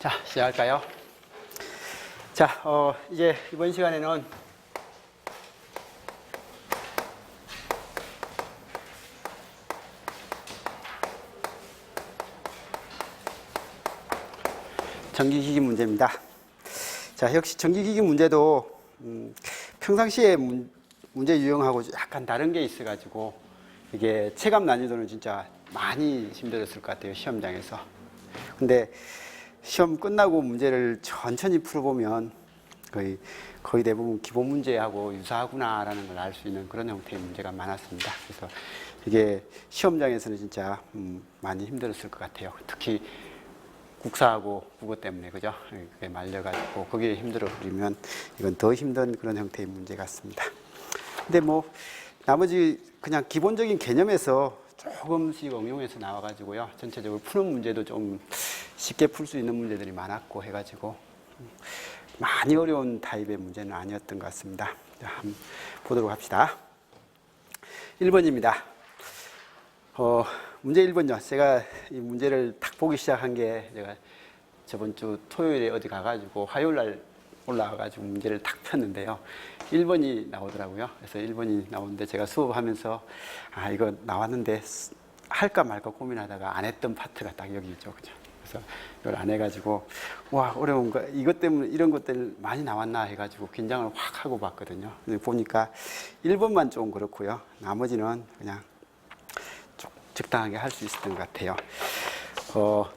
자, 시작할까요? 자, 이제 이번 시간에는 전기기기 문제입니다. 자, 역시 전기기기 문제도 평상시에 문제 유형하고 약간 다른 게 있어가지고 이게 체감 난이도는 진짜 많이 힘들었을 것 같아요, 시험장에서. 근데 시험 끝나고 문제를 천천히 풀어보면 거의 대부분 기본 문제하고 유사하구나라는 걸 알 수 있는 그런 형태의 문제가 많았습니다. 그래서 이게 시험장에서는 진짜 많이 힘들었을 것 같아요. 특히 국사하고 국어 때문에, 그죠? 그게 말려가지고 거기에 힘들어 버리면 이건 더 힘든 그런 형태의 문제 같습니다. 근데 뭐 나머지 그냥 기본적인 개념에서 조금씩 응용해서 나와가지고요, 전체적으로 푸는 문제도 좀 쉽게 풀 수 있는 문제들이 많았고 해가지고 많이 어려운 타입의 문제는 아니었던 것 같습니다. 자, 한번 보도록 합시다. 1번입니다. 문제 1번요. 제가 이 문제를 딱 보기 시작한 게 제가 저번 주 토요일에 어디 가가지고 화요일 날 올라와가지고 문제를 딱 폈는데요. 1번이 나오더라고요. 그래서 1번이 나오는데 제가 수업하면서 이거 나왔는데 할까 말까 고민하다가 안 했던 파트가 딱 여기 있죠. 그죠? 그래서 이걸 안 해가지고 와, 어려운 거, 이것 때문에 이런 것들 많이 나왔나 해가지고 긴장을 확 하고 봤거든요. 근데 보니까 1번만 좀 그렇고요. 나머지는 그냥 좀 적당하게 할 수 있었던 것 같아요.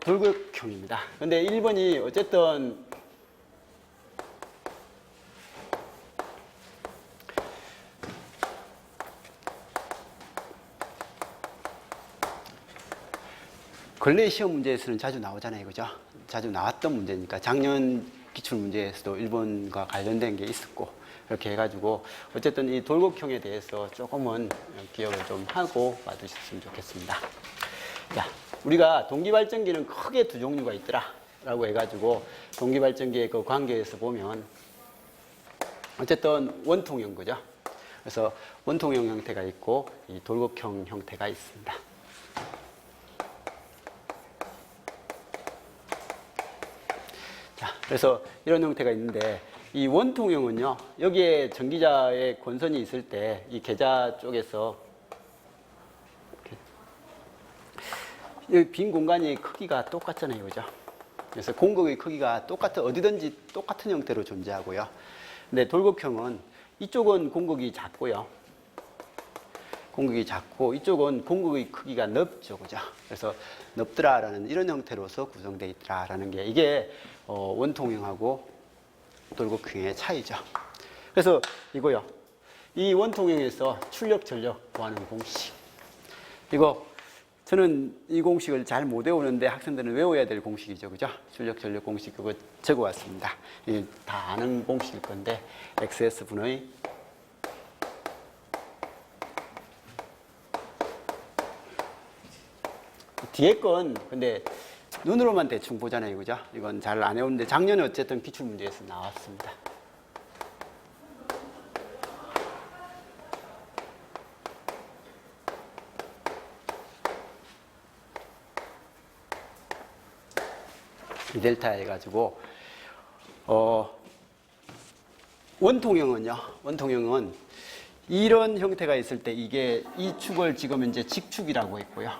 돌격형입니다. 근데 1번이 어쨌든 근래 시험 문제에서는 자주 나오잖아요. 그죠? 자주 나왔던 문제니까 작년 기출문제에서도 1번과 관련된 게 있었고 이렇게 해가지고 어쨌든 이 돌격형에 대해서 조금은 기억을 좀 하고 봐두셨으면 좋겠습니다. 자, 우리가 동기발전기는 크게 두 종류가 있더라 라고 해가지고 동기발전기의 그 관계에서 보면 어쨌든 원통형, 그죠? 그래서 원통형 형태가 있고 이 돌격형 형태가 있습니다. 자, 그래서 이런 형태가 있는데 이 원통형은요, 여기에 전기자의 권선이 있을 때 이 계좌 쪽에서 여기 빈 공간이 크기가 똑같잖아요, 그죠? 그래서 공극의 크기가 어디든지 똑같은 형태로 존재하고요. 근데 돌격형은 이쪽은 공극이 작고요. 공극이 작고 이쪽은 공극의 크기가 넓죠, 그죠? 그래서 넓더라라는 이런 형태로서 구성되어 있더라라는 게 이게 원통형하고 돌격형의 차이죠. 그래서 이거요, 이 원통형에서 출력 전력 구하는 공식, 이거 저는 이 공식을 잘 못 외우는데 학생들은 외워야 될 공식이죠, 그죠? 출력 전력 공식 그거 적어왔습니다. 이게 다 아는 공식일 건데 XS분의 뒤에 건 근데 눈으로만 대충 보잖아요, 그죠? 이건 잘 안 외우는데 작년에 어쨌든 기출문제에서 나왔습니다. 이 델타 해가지고 원통형은 이런 형태가 있을 때 이게 이 축을 지금 이제 직축이라고 했고요.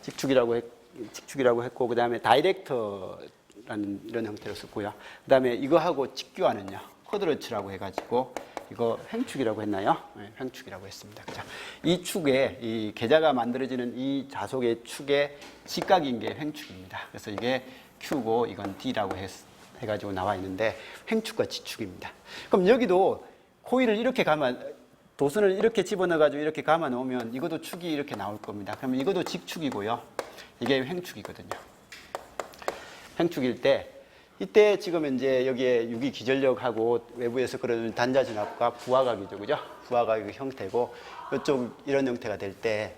직축이라고 했고, 그 다음에 다이렉터라는 이런 형태로 썼고요. 그 다음에 이거하고 직교하는요, 쿼드런츠라고 해가지고, 이거 횡축이라고 했나요? 네, 횡축이라고 했습니다. 그죠? 이 축에, 이 계좌가 만들어지는 이 자속의 축의 직각인 게 횡축입니다. 그래서 이게 Q고, 이건 D라고 해가지고 나와 있는데, 횡축과 지축입니다. 그럼 여기도 코일을 이렇게 도선을 이렇게 집어넣어가지고 이렇게 감아 놓으면 이것도 축이 이렇게 나올 겁니다. 그러면 이것도 직축이고요. 이게 횡축이거든요. 횡축일 때, 이때 지금 이제 여기에 유기 기전력하고 외부에서 그런 단자 진압과 부하각이죠, 그죠? 부하각의 형태고, 이쪽 이런 형태가 될 때,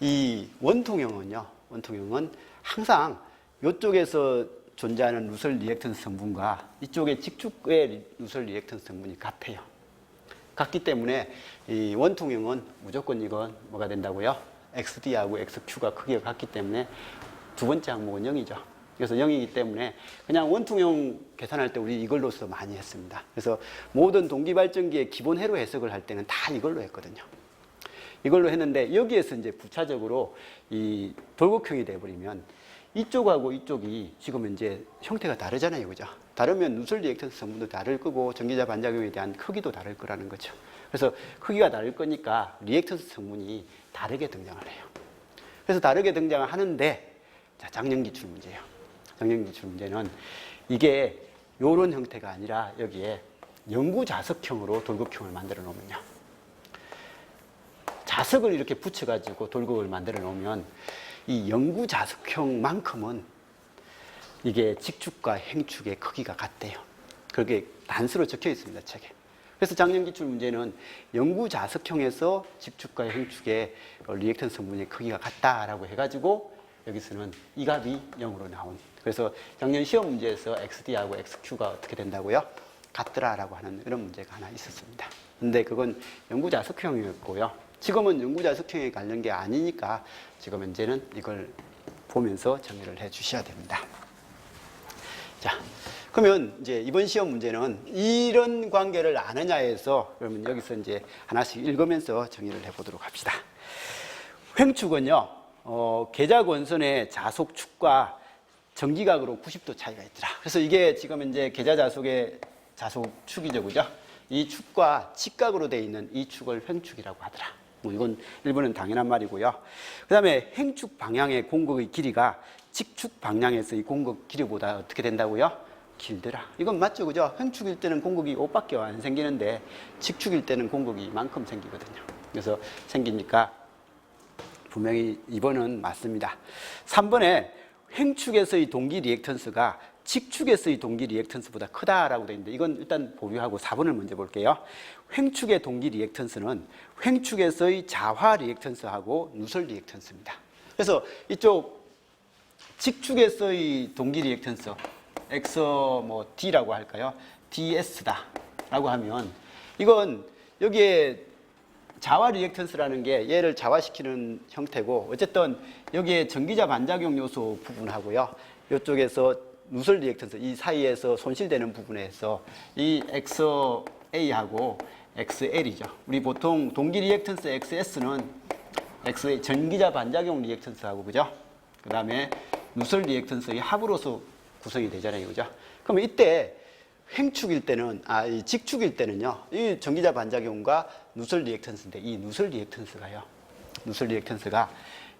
이 원통형은 항상 이쪽에서 존재하는 루설 리액턴스 성분과 이쪽의 직축의 루설 리액턴스 성분이 같아요. 같기 때문에 이 원통형은 무조건 이건 뭐가 된다고요? XD하고 XQ가 크기가 같기 때문에 두 번째 항목은 0이죠. 그래서 0이기 때문에 그냥 원통형 계산할 때 우리 이걸로서 많이 했습니다. 그래서 모든 동기발전기의 기본 회로 해석을 할 때는 다 이걸로 했거든요. 이걸로 했는데 여기에서 이제 부차적으로 이 돌곡형이 돼버리면 이쪽하고 이쪽이 지금 이제 형태가 다르잖아요. 그죠? 다르면 누설 리액턴스 성분도 다를 거고 전기자 반작용에 대한 크기도 다를 거라는 거죠. 그래서 크기가 다를 거니까 리액턴스 성분이 다르게 등장을 해요. 그래서 다르게 등장을 하는데 자, 장년기출 문제예요. 장년기출 문제는 이게 요런 형태가 아니라 여기에 영구자석형으로 돌곡형을 만들어 놓으면요. 자석을 이렇게 붙여가지고 돌곡을 만들어 놓으면 이 영구자석형만큼은 이게 직축과 행축의 크기가 같대요. 그게 단수로 적혀 있습니다, 책에. 그래서 장년기출 문제는 영구자석형에서 직축과 행축의 리액턴 성분의 크기가 같다라고 해가지고 여기서는 이 값이 0으로 나온. 그래서 작년 시험 문제에서 XD하고 XQ가 어떻게 된다고요? 같더라라고 하는 이런 문제가 하나 있었습니다. 근데 그건 영구자석형이었고요. 지금은 영구자석형에 관련 게 아니니까 지금 현재는 이걸 보면서 정리를 해 주셔야 됩니다. 자, 그러면 이제 이번 시험 문제는 이런 관계를 아느냐에서 그러면 여기서 이제 하나씩 읽으면서 정리를 해 보도록 합시다. 횡축은요, 계작 원선의 자속축과 전기각으로 90도 차이가 있더라. 그래서 이게 지금 이제 계좌자속의 자속축이죠, 그죠? 이 축과 직각으로 되어 있는 이 축을 횡축이라고 하더라. 뭐 이건 일본은 당연한 말이고요. 그 다음에 행축 방향의 공극의 길이가 직축 방향에서 이 공극 길이보다 어떻게 된다고요? 길더라. 이건 맞죠, 그죠? 횡축일 때는 공극이 5밖에 안 생기는데 직축일 때는 공극이 이만큼 생기거든요. 그래서 생기니까 분명히 2번은 맞습니다. 3번에 횡축에서의 동기 리액턴스가 직축에서의 동기 리액턴스보다 크다라고 되어 있는데 이건 일단 보류하고 4번을 먼저 볼게요. 횡축의 동기 리액턴스는 횡축에서의 자화 리액턴스하고 누설 리액턴스입니다. 그래서 이쪽 직축에서의 동기 리액턴스 X 뭐 D라고 할까요? DS다라고 하면 이건 여기에 자화 리액턴스라는 게 얘를 자화시키는 형태고 어쨌든 여기에 전기자 반작용 요소 부분하고요. 이쪽에서 누설 리액턴스 이 사이에서 손실되는 부분에서 이 XA하고 XL이죠. 우리 보통 동기 리액턴스 XS는 XA 전기자 반작용 리액턴스하고 그죠? 그 다음에 누설 리액턴스의 합으로서 구성이 되잖아요. 그죠? 그러면 이때 횡축일 때는, 이 직축일 때는요, 이 전기자 반작용과 누설 리액턴스인데, 이 누설 리액턴스가요, 누설 리액턴스가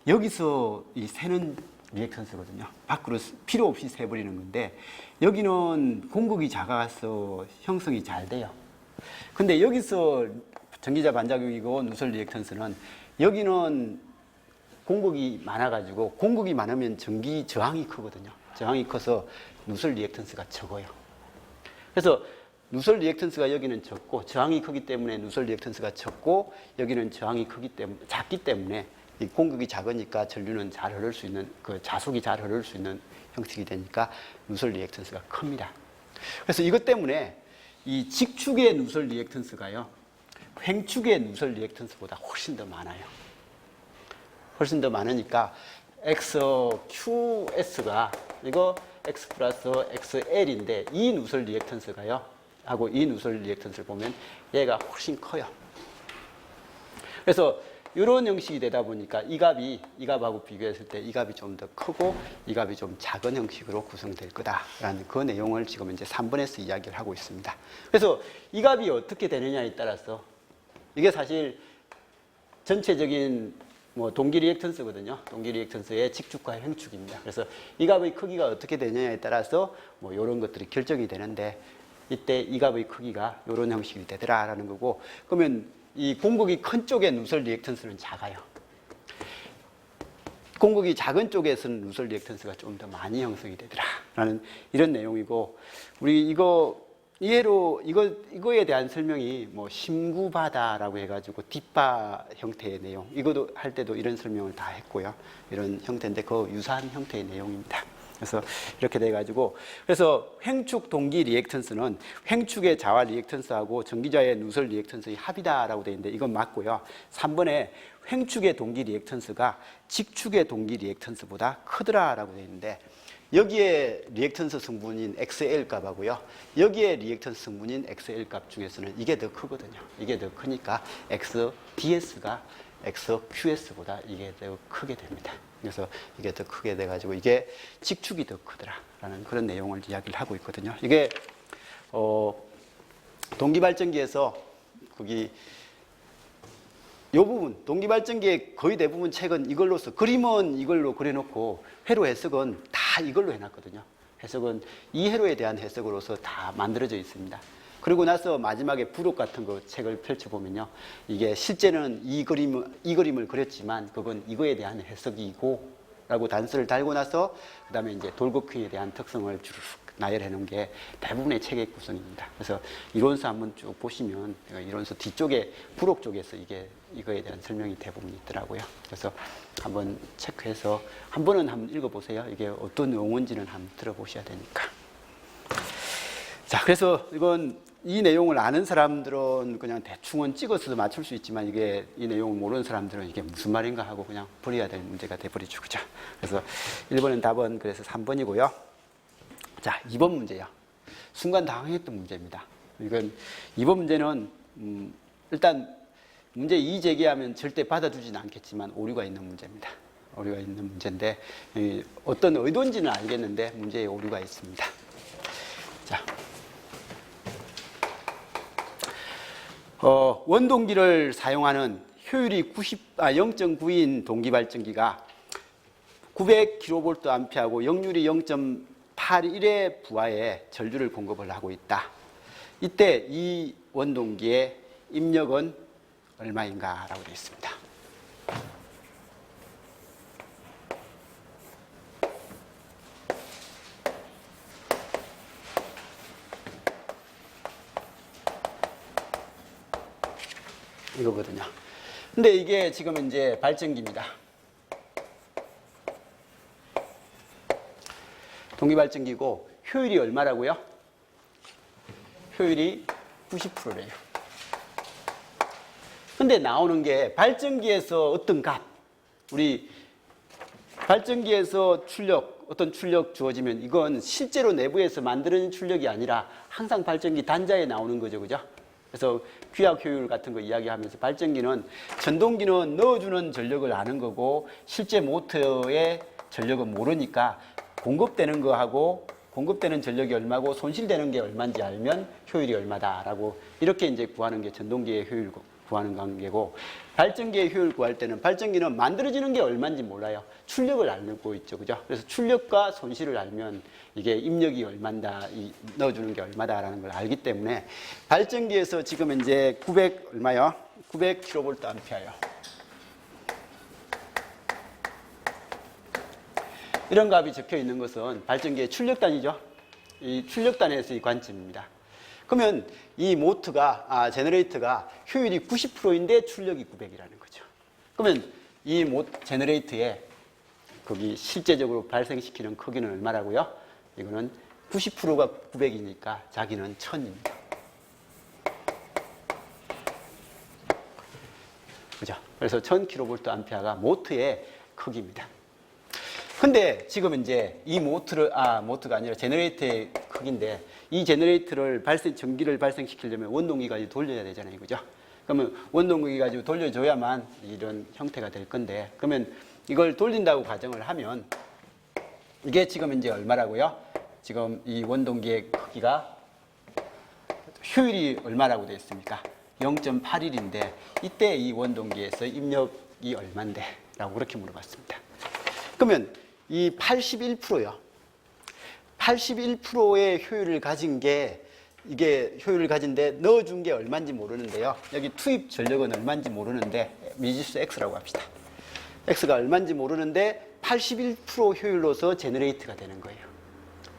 여기서 이 새는 리액턴스거든요. 밖으로 필요 없이 새버리는 건데, 여기는 공극이 작아서 형성이 잘 돼요. 근데 여기서 전기자 반작용이고 누설 리액턴스는 여기는 공극이 많아가지고, 공극이 많으면 전기 저항이 크거든요. 저항이 커서 누설 리액턴스가 적어요. 그래서 누설 리액턴스가 여기는 적고 저항이 크기 때문에 누설 리액턴스가 적고 여기는 저항이 크기 때문에 작기 때문에 이 공극이 작으니까 전류는 잘 흐를 수 있는 그 자속이 잘 흐를 수 있는 형식이 되니까 누설 리액턴스가 큽니다. 그래서 이것 때문에 이 직축의 누설 리액턴스가요 횡축의 누설 리액턴스보다 훨씬 더 많아요. 훨씬 더 많으니까 XQS가 이거 X 플러스 XL인데 이 누설 리액턴스가요 하고 이 누설 리액턴스를 보면 얘가 훨씬 커요. 그래서 이런 형식이 되다 보니까 이 값하고 비교했을 때 이 값이 좀 더 크고 이 값이 좀 작은 형식으로 구성될 거다라는 그 내용을 지금 이제 3번에서 이야기를 하고 있습니다. 그래서 이 값이 어떻게 되느냐에 따라서 이게 사실 전체적인 뭐 동기 리액턴스거든요. 동기 리액턴스의 직축과 횡축입니다. 그래서 이 값의 크기가 어떻게 되느냐에 따라서 뭐 이런 것들이 결정이 되는데 이때 이 값의 크기가 이런 형식이 되더라라는 거고 그러면 이 공극이 큰 쪽의 누설 리액턴스는 작아요. 공극이 작은 쪽에서는 누설 리액턴스가 좀 더 많이 형성이 되더라라는 이런 내용이고 우리 이해로 이거에 대한 설명이 뭐 심구바다라고 해가지고 뒷바 형태의 내용 이거도 할 때도 이런 설명을 다 했고요. 이런 형태인데 그 유사한 형태의 내용입니다. 그래서 이렇게 돼가지고 그래서 횡축 동기 리액턴스는 횡축의 자화 리액턴스하고 전기자의 누설 리액턴스의 합이다라고 되어 있는데 이건 맞고요. 3번에 횡축의 동기 리액턴스가 직축의 동기 리액턴스보다 크더라라고 되어 있는데 여기에 리액턴스 성분인 XL 값하고요. 여기에 리액턴스 성분인 XL 값 중에서는 이게 더 크거든요. 이게 더 크니까 XDS가 XQS보다 이게 더 크게 됩니다. 그래서 이게 더 크게 돼가지고 이게 직축이 더 크더라라는 그런 내용을 이야기를 하고 있거든요. 이게 동기발전기에서 거기 이 부분, 동기발전기의 거의 대부분 책은 이걸로써, 그림은 이걸로 그려놓고 회로 해석은 다 이걸로 해놨거든요. 해석은 이 회로에 대한 해석으로서 다 만들어져 있습니다. 그리고 나서 마지막에 부록 같은 거 책을 펼쳐보면요. 이게 실제는 이 그림을 그렸지만 그건 이거에 대한 해석이고 라고 단서를 달고 나서 그 다음에 이제 돌고퀴에 대한 특성을 주르륵 나열해 놓은 게 대부분의 책의 구성입니다. 그래서 이론서 한번 쭉 보시면 이론서 뒤쪽에 부록 쪽에서 이거에 대한 설명이 대부분 있더라고요. 그래서 한번 체크해서 한 번은 한번 읽어보세요. 이게 어떤 용어인지는 한번 들어보셔야 되니까. 자, 그래서 이 내용을 아는 사람들은 그냥 대충은 찍어서 맞출 수 있지만 이 내용을 모르는 사람들은 이게 무슨 말인가 하고 그냥 버려야 될 문제가 돼버리죠. 그죠? 그래서 1번은 답은 그래서 3번이고요. 자, 2번 문제요. 순간 당황했던 문제입니다. 2번 문제는, 일단 문제 2 제기하면 절대 받아주지는 않겠지만 오류가 있는 문제입니다. 오류가 있는 문제인데, 어떤 의도인지는 알겠는데 문제에 오류가 있습니다. 자. 원동기를 사용하는 효율이 0.9인 동기발전기가 900kVA하고 역률이 0.81의 부하에 전류를 공급을 하고 있다. 이때 이 원동기의 입력은 얼마인가 라고 되어 있습니다. 이거거든요. 근데 이게 지금 이제 발전기입니다. 동기발전기고 효율이 얼마라고요? 효율이 90%래요. 근데 나오는 게 발전기에서 어떤 값, 우리 발전기에서 어떤 출력 주어지면 이건 실제로 내부에서 만들어진 출력이 아니라 항상 발전기 단자에 나오는 거죠. 그죠? 그래서 귀학 효율 같은 거 이야기하면서 발전기는 전동기는 넣어주는 전력을 아는 거고 실제 모터의 전력은 모르니까 공급되는 거하고 공급되는 전력이 얼마고 손실되는 게 얼마인지 알면 효율이 얼마다라고 이렇게 이제 구하는 게 전동기의 효율 구하는 관계고 발전기의 효율 구할 때는 발전기는 만들어지는 게 얼마인지 몰라요. 출력을 알고 있죠. 그죠? 그래서 출력과 손실을 알면 이게 입력이 얼마다, 넣어주는 게 얼마다라는 걸 알기 때문에 발전기에서 지금 이제 900kVA. 이런 값이 적혀 있는 것은 발전기의 출력단이죠. 이 출력단에서의 관점입니다. 그러면 이 제너레이터가 효율이 90%인데 출력이 900이라는 거죠. 그러면 이 제너레이터의 거기 실제적으로 발생시키는 크기는 얼마라고요? 이거는 90%가 900이니까 자기는 1000입니다. 그죠? 그래서 1000kVA가 모터의 크기입니다. 근데 지금 이제 이 모터가 아니라 제너레이터의 크기인데 이 제너레이터를 전기를 발생시키려면 원동기 가지고 돌려야 되잖아요. 그죠? 그러면 원동기 가지고 돌려줘야만 이런 형태가 될 건데 그러면 이걸 돌린다고 가정을 하면 이게 지금 이제 얼마라고요? 지금 이 원동기의 크기가 효율이 얼마라고 되어 있습니까? 0.81인데 이때 이 원동기에서 입력이 얼만데? 라고 그렇게 물어봤습니다. 그러면 이 81%요. 81%의 효율을 가진 게 이게 효율을 가진데 넣어준 게 얼마인지 모르는데요. 여기 투입 전력은 얼마인지 모르는데 미지수 X라고 합시다. X가 얼마인지 모르는데 81% 효율로서 제너레이터가 되는 거예요.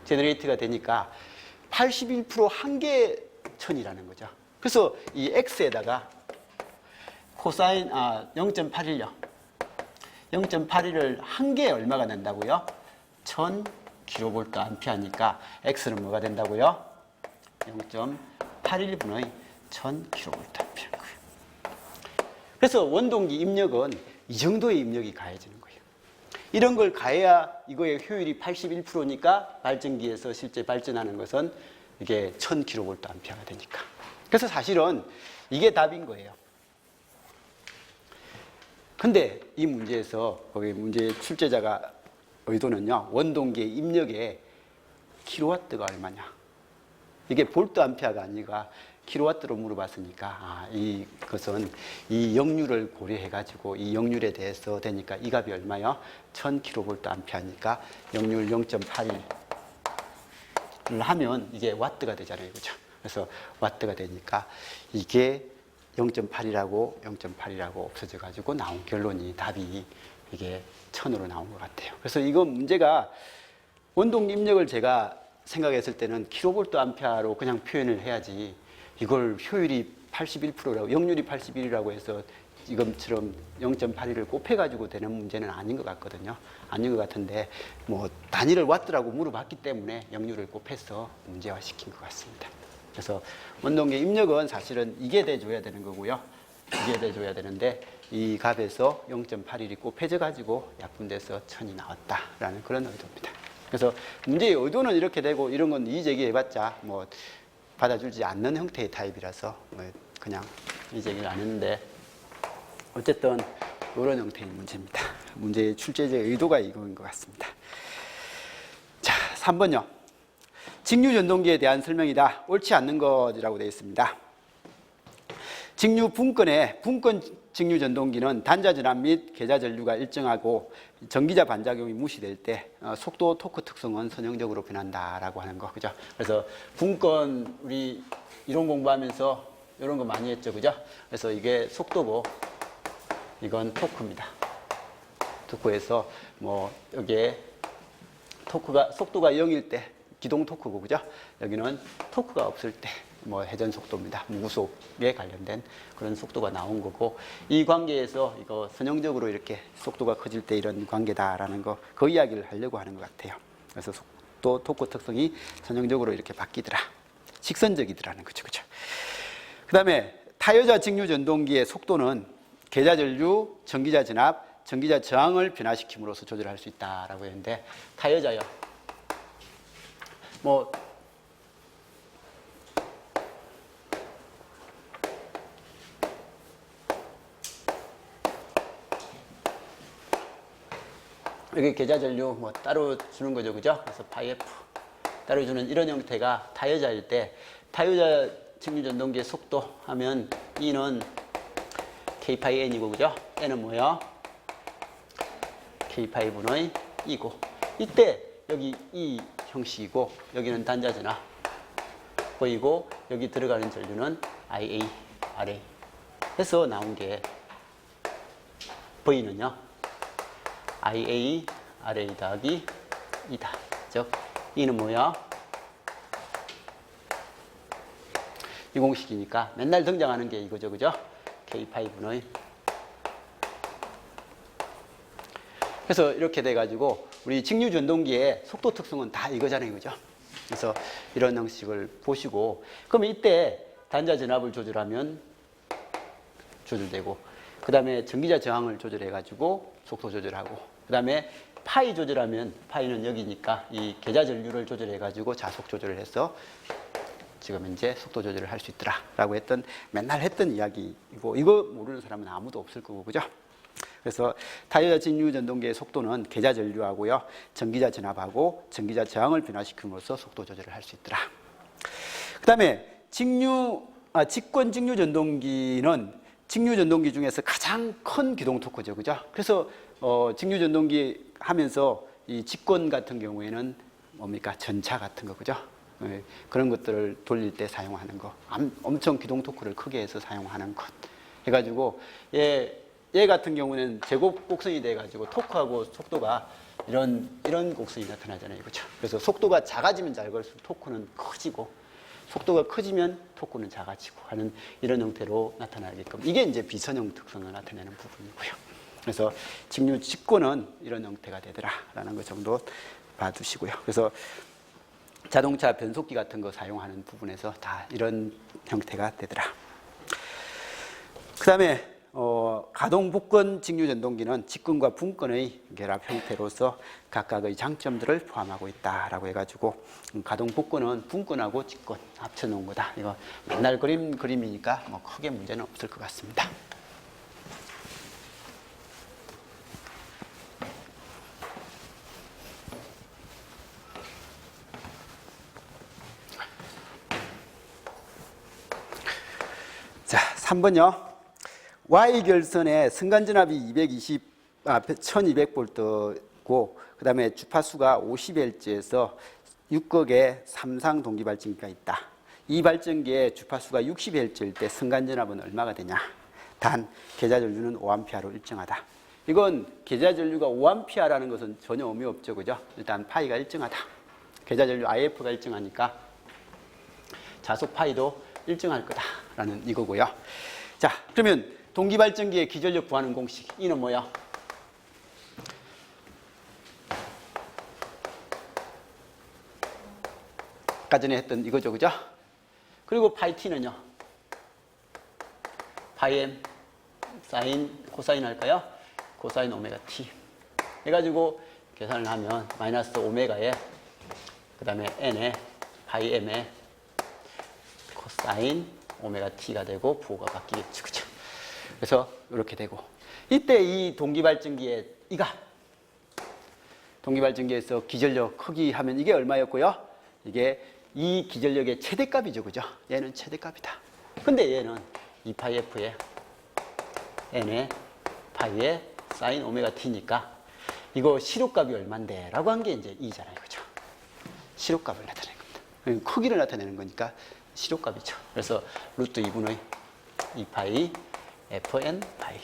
제너레이터가 되니까 81% 한 개 1000이라는 거죠. 그래서 이 X에다가 코사인 0.81요. 0.81을 한 개에 얼마가 난다고요? 1000kVA니까 X는 뭐가 된다고요? 0.81분의 1000kVA. 그래서 원동기 입력은 이 정도의 입력이 가해지는 거예요. 이런 걸 가해야 이거의 효율이 81%니까 발전기에서 실제 발전하는 것은 이게 1000kVA가 되니까. 그래서 사실은 이게 답인 거예요. 근데 이 문제에서 거기 문제의 출제자가 의도는요, 원동기의 입력에 킬로와트가 얼마냐. 이게 볼트 암페어가 아니라 킬로와트로 물어봤으니까, 이것은 이 역률을 고려해가지고 이 역률에 대해서 되니까 이 값이 얼마요? 1000kV 암페어니까 역률 0.81을 하면 이게 와트가 되잖아요. 그죠? 그래서 와트가 되니까 이게 0.8이라고 없어져가지고 나온 결론이 답이 이게 1000으로 나온 것 같아요. 그래서 이거 문제가 원동기 입력을 제가 생각했을 때는 킬로볼트 암페어로 그냥 표현을 해야지 이걸 효율이 81%라고 역률이 81이라고 해서 지금처럼 0.81을 곱해가지고 되는 문제는 아닌 것 같거든요. 아닌 것 같은데 뭐 단위를 와트라고 물어봤기 때문에 역률을 곱해서 문제화시킨 것 같습니다. 그래서 원동기 입력은 사실은 이게 돼줘야 되는 거고요. 이게 돼줘야 되는데 이 값에서 0.81이 곱해져가지고 약분돼서 1000이 나왔다라는 그런 의도입니다. 그래서 문제의 의도는 이렇게 되고 이런 건 이의제기해봤자 뭐 받아주지 않는 형태의 타입이라서 뭐 그냥 이의제기를 안 했는데 어쨌든 이런 형태의 문제입니다. 문제의 출제자의 의도가 이거인 것 같습니다. 자, 3번요. 직류 전동기에 대한 설명이다. 옳지 않는 것이라고 되어 있습니다. 직류 분권의 분권 직류 전동기는 단자 전압 및 계자 전류가 일정하고 전기자 반작용이 무시될 때 속도 토크 특성은 선형적으로 변한다라고 하는 거, 그죠? 그래서 분권 우리 이론 공부하면서 이런 거 많이 했죠, 그죠? 그래서 이게 속도고 이건 토크입니다. 토크에서 뭐 여기에 토크가 속도가 0일 때 기동 토크고, 그죠? 여기는 토크가 없을 때 뭐 회전 속도입니다. 무구속에 관련된 그런 속도가 나온 거고, 이 관계에서 이거 선형적으로 이렇게 속도가 커질 때 이런 관계다라는 거, 그 이야기를 하려고 하는 것 같아요. 그래서 속도 토크 특성이 선형적으로 이렇게 바뀌더라, 직선적이더라는 거죠, 그죠? 그 다음에 타여자 직류 전동기의 속도는 계자 전류, 전기자 전압, 전기자 저항을 변화시킴으로써 조절할 수 있다라고 했는데, 타여자요. 뭐 여기 계자 전류 뭐 따로 주는 거죠, 그죠? 그래서 파이 F 따로 주는 이런 형태가 타여자일 때, 타여자 직류 전동기의 속도 하면 E는 K 파이 N이고, 그죠? N은 뭐예요? K 파이 분의 E고, 이때 여기 E 형식이고 여기는 단자 전압 보이고 여기 들어가는 전류는 IA, RA 해서 나온 게 V는요 IA, RA 더하기 E다. 즉 E는 뭐야? 이 공식이니까 맨날 등장하는 게 이거죠, 그죠? K5의 그래서 이렇게 돼가지고 우리 직류 전동기의 속도 특성은 다 이거잖아요, 그죠? 그래서 이런 형식을 보시고, 그러면 이때 단자 전압을 조절하면 조절되고, 그 다음에 전기자 저항을 조절해가지고 속도 조절하고, 그 다음에 파이 조절하면 파이는 여기니까 이 계자 전류를 조절해가지고 자속 조절을 해서 지금 현재 속도 조절을 할 수 있더라라고 했던, 맨날 했던 이야기이고, 이거 모르는 사람은 아무도 없을 거고, 그죠? 그래서 타여자 직류 전동기의 속도는 계자 전류하고요, 전기자 전압하고 전기자 저항을 변화시킴으로써 속도 조절을 할 수 있더라. 그 다음에 직권 직류 전동기는 직류 전동기 중에서 가장 큰 기동 토크죠, 그죠? 그래서 직류 전동기 하면서 이 직권 같은 경우에는 뭡니까? 전차 같은 거, 그죠? 그런 것들을 돌릴 때 사용하는 거, 엄청 기동 토크를 크게 해서 사용하는 것 해가지고, 얘 같은 경우는 제곱 곡선이 돼가지고 토크하고 속도가 이런 곡선이 나타나잖아요, 그죠? 그래서 속도가 작아지면 작을수록 토크는 커지고, 속도가 커지면 토크는 작아지고 하는 이런 형태로 나타나게끔, 이게 이제 비선형 특성을 나타내는 부분이고요. 그래서 직류 직권은 이런 형태가 되더라라는 것 정도 봐두시고요. 그래서 자동차 변속기 같은 거 사용하는 부분에서 다 이런 형태가 되더라. 그 다음에 가동 복근 직류 전동기는 직근과 분근의 결합 형태로서 각각의 장점들을 포함하고 있다라고 해가지고 가동 복근은 분근하고 직근 합쳐놓은 거다. 이거 맨날 그림이니까 뭐 크게 문제는 없을 것 같습니다. 자, 3번요. Y결선에 순간전압이 1200V고 그 다음에 주파수가 50Hz에서 6극의 삼상 동기발전기가 있다. 이 발전기의 주파수가 60Hz일 때 순간전압은 얼마가 되냐? 단 계좌전류는 5A로 일정하다. 이건 계좌전류가 5A라는 것은 전혀 의미 없죠, 그죠? 일단 파이가 일정하다. 계좌전류 IF가 일정하니까 자속 파이도 일정할 거다라는 이거고요. 자, 그러면 동기발전기의 기전력 구하는 공식, 이는 뭐야? 아까 전에 했던 이거죠, 그죠? 그리고 파이 t는요? 파이 m 사인, 코사인 할까요? 코사인 오메가 t 해가지고 계산을 하면 마이너스 오메가에 그 다음에 n에 파이 m에 코사인 오메가 t가 되고 부호가 바뀌겠죠, 그죠? 그래서 이렇게 되고, 이때 이 동기발전기의 이 값, 동기발전기에서 기전력 크기 하면 이게 얼마였고요? 이게 이 기전력의 최대값이죠, 그죠? 얘는 최대값이다. 근데 얘는 2파이f에 n에 파이에 사인 오메가 t니까 이거 시료값이 얼만데? 라고 한 게 이제 이잖아요, 그죠? 시료값을 나타내는 겁니다. 크기를 나타내는 거니까 시료값이죠. 그래서 루트 2분의 2파이 fn 파이.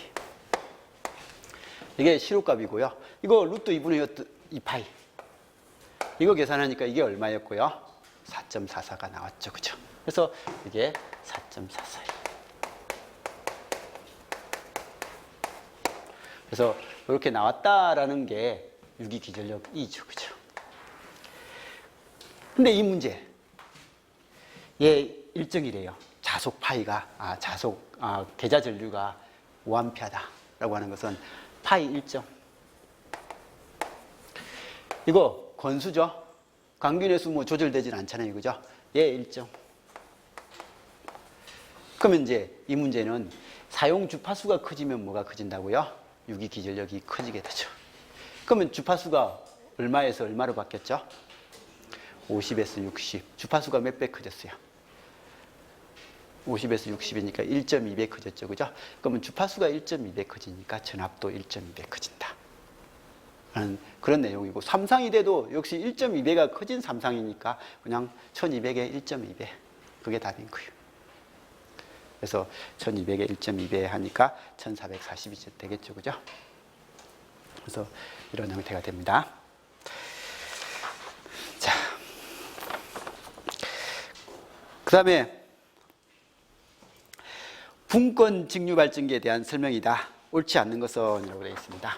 이게 시료값이고요. 이거 루트 2분의 2파이. 이거 계산하니까 이게 얼마였고요? 4.44가 나왔죠, 그죠? 그래서 이게 4.44. 그래서 이렇게 나왔다라는 게 유기기전력 E죠, 그죠? 근데 이 문제, 얘 일정이래요. 자속 파이가, 계좌 전류가 5A다라고 하는 것은 파이 일정. 이거 건수죠? 강균의 수 뭐 조절되진 않잖아요, 그죠? 얘 일정. 그러면 이제 이 문제는 사용 주파수가 커지면 뭐가 커진다고요? 유기 기전력이 커지게 되죠. 그러면 주파수가 얼마에서 얼마로 바뀌었죠? 50에서 60. 주파수가 몇 배 커졌어요? 50에서 60이니까 1.2배 커졌죠, 그죠? 그러면 주파수가 1.2배 커지니까 전압도 1.2배 커진다. 그런 내용이고, 삼상이 돼도 역시 1.2배가 커진 삼상이니까 그냥 1200에 1.2배. 그게 답인 거예요. 그래서 1200에 1.2배 하니까 1440이 되겠죠, 그죠? 그래서 이런 형태가 됩니다. 자, 그 다음에 분권 직류 발전기에 대한 설명이다. 옳지 않는 것은 이라고 되어 있습니다.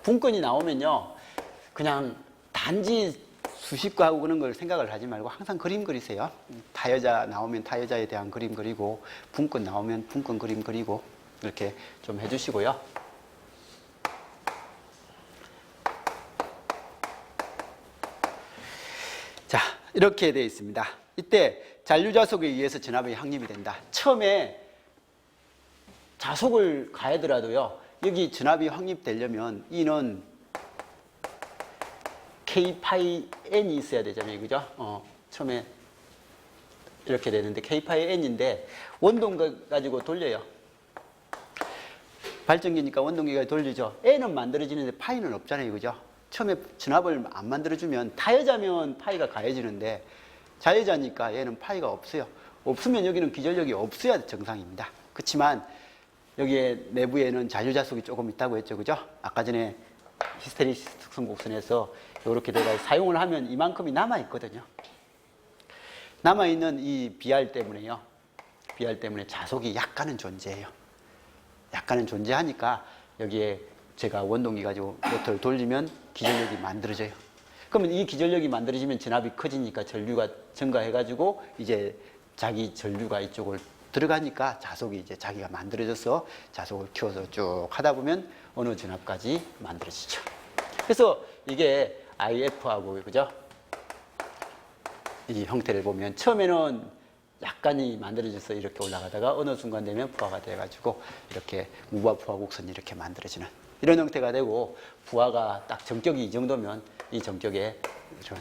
분권이 나오면요, 그냥 단지 수식과하고 그런 걸 생각을 하지 말고 항상 그림 그리세요. 타여자 나오면 타여자에 대한 그림 그리고, 분권 나오면 분권 그림 그리고, 이렇게 좀 해주시고요. 자, 이렇게 되어 있습니다. 이때 잔류자속에 의해서 전압이 확립이 된다. 처음에 자속을 가하더라도요, 여기 전압이 확립되려면 E는 K 파이 N이 있어야 되잖아요, 그죠? 처음에 이렇게 되는데 K 파이 N인데 원동기 가지고 돌려요. 발전기니까 원동기가 돌리죠. N은 만들어지는데 파이는 없잖아요, 그죠? 처음에 전압을 안 만들어주면 타여자면 파이가 가해지는데 자여자니까 얘는 파이가 없어요. 없으면 여기는 기전력이 없어야 정상입니다. 그렇지만 여기에 내부에는 잔류자속이 조금 있다고 했죠, 그죠? 아까 전에 히스테리시스 특성 곡선에서 이렇게 내가 사용을 하면 이만큼이 남아있거든요. 남아있는 이 BR 때문에요. BR 때문에 자속이 약간은 존재해요. 약간은 존재하니까 여기에 제가 원동기 가지고 모터를 돌리면 기전력이 만들어져요. 그러면 이 기전력이 만들어지면 진압이 커지니까 전류가 증가해가지고 이제 자기 전류가 이쪽을 들어가니까 자속이 이제 자기가 만들어져서 자속을 키워서 쭉 하다 보면 어느 진압까지 만들어지죠. 그래서 이게 IF하고 그죠? 이 형태를 보면 처음에는 약간이 만들어져서 이렇게 올라가다가 어느 순간 되면 부하가 돼가지고 이렇게 무부하 부하 곡선이 이렇게 만들어지는 이런 형태가 되고, 부하가 딱 정격이 이 정도면 이 정격에 이런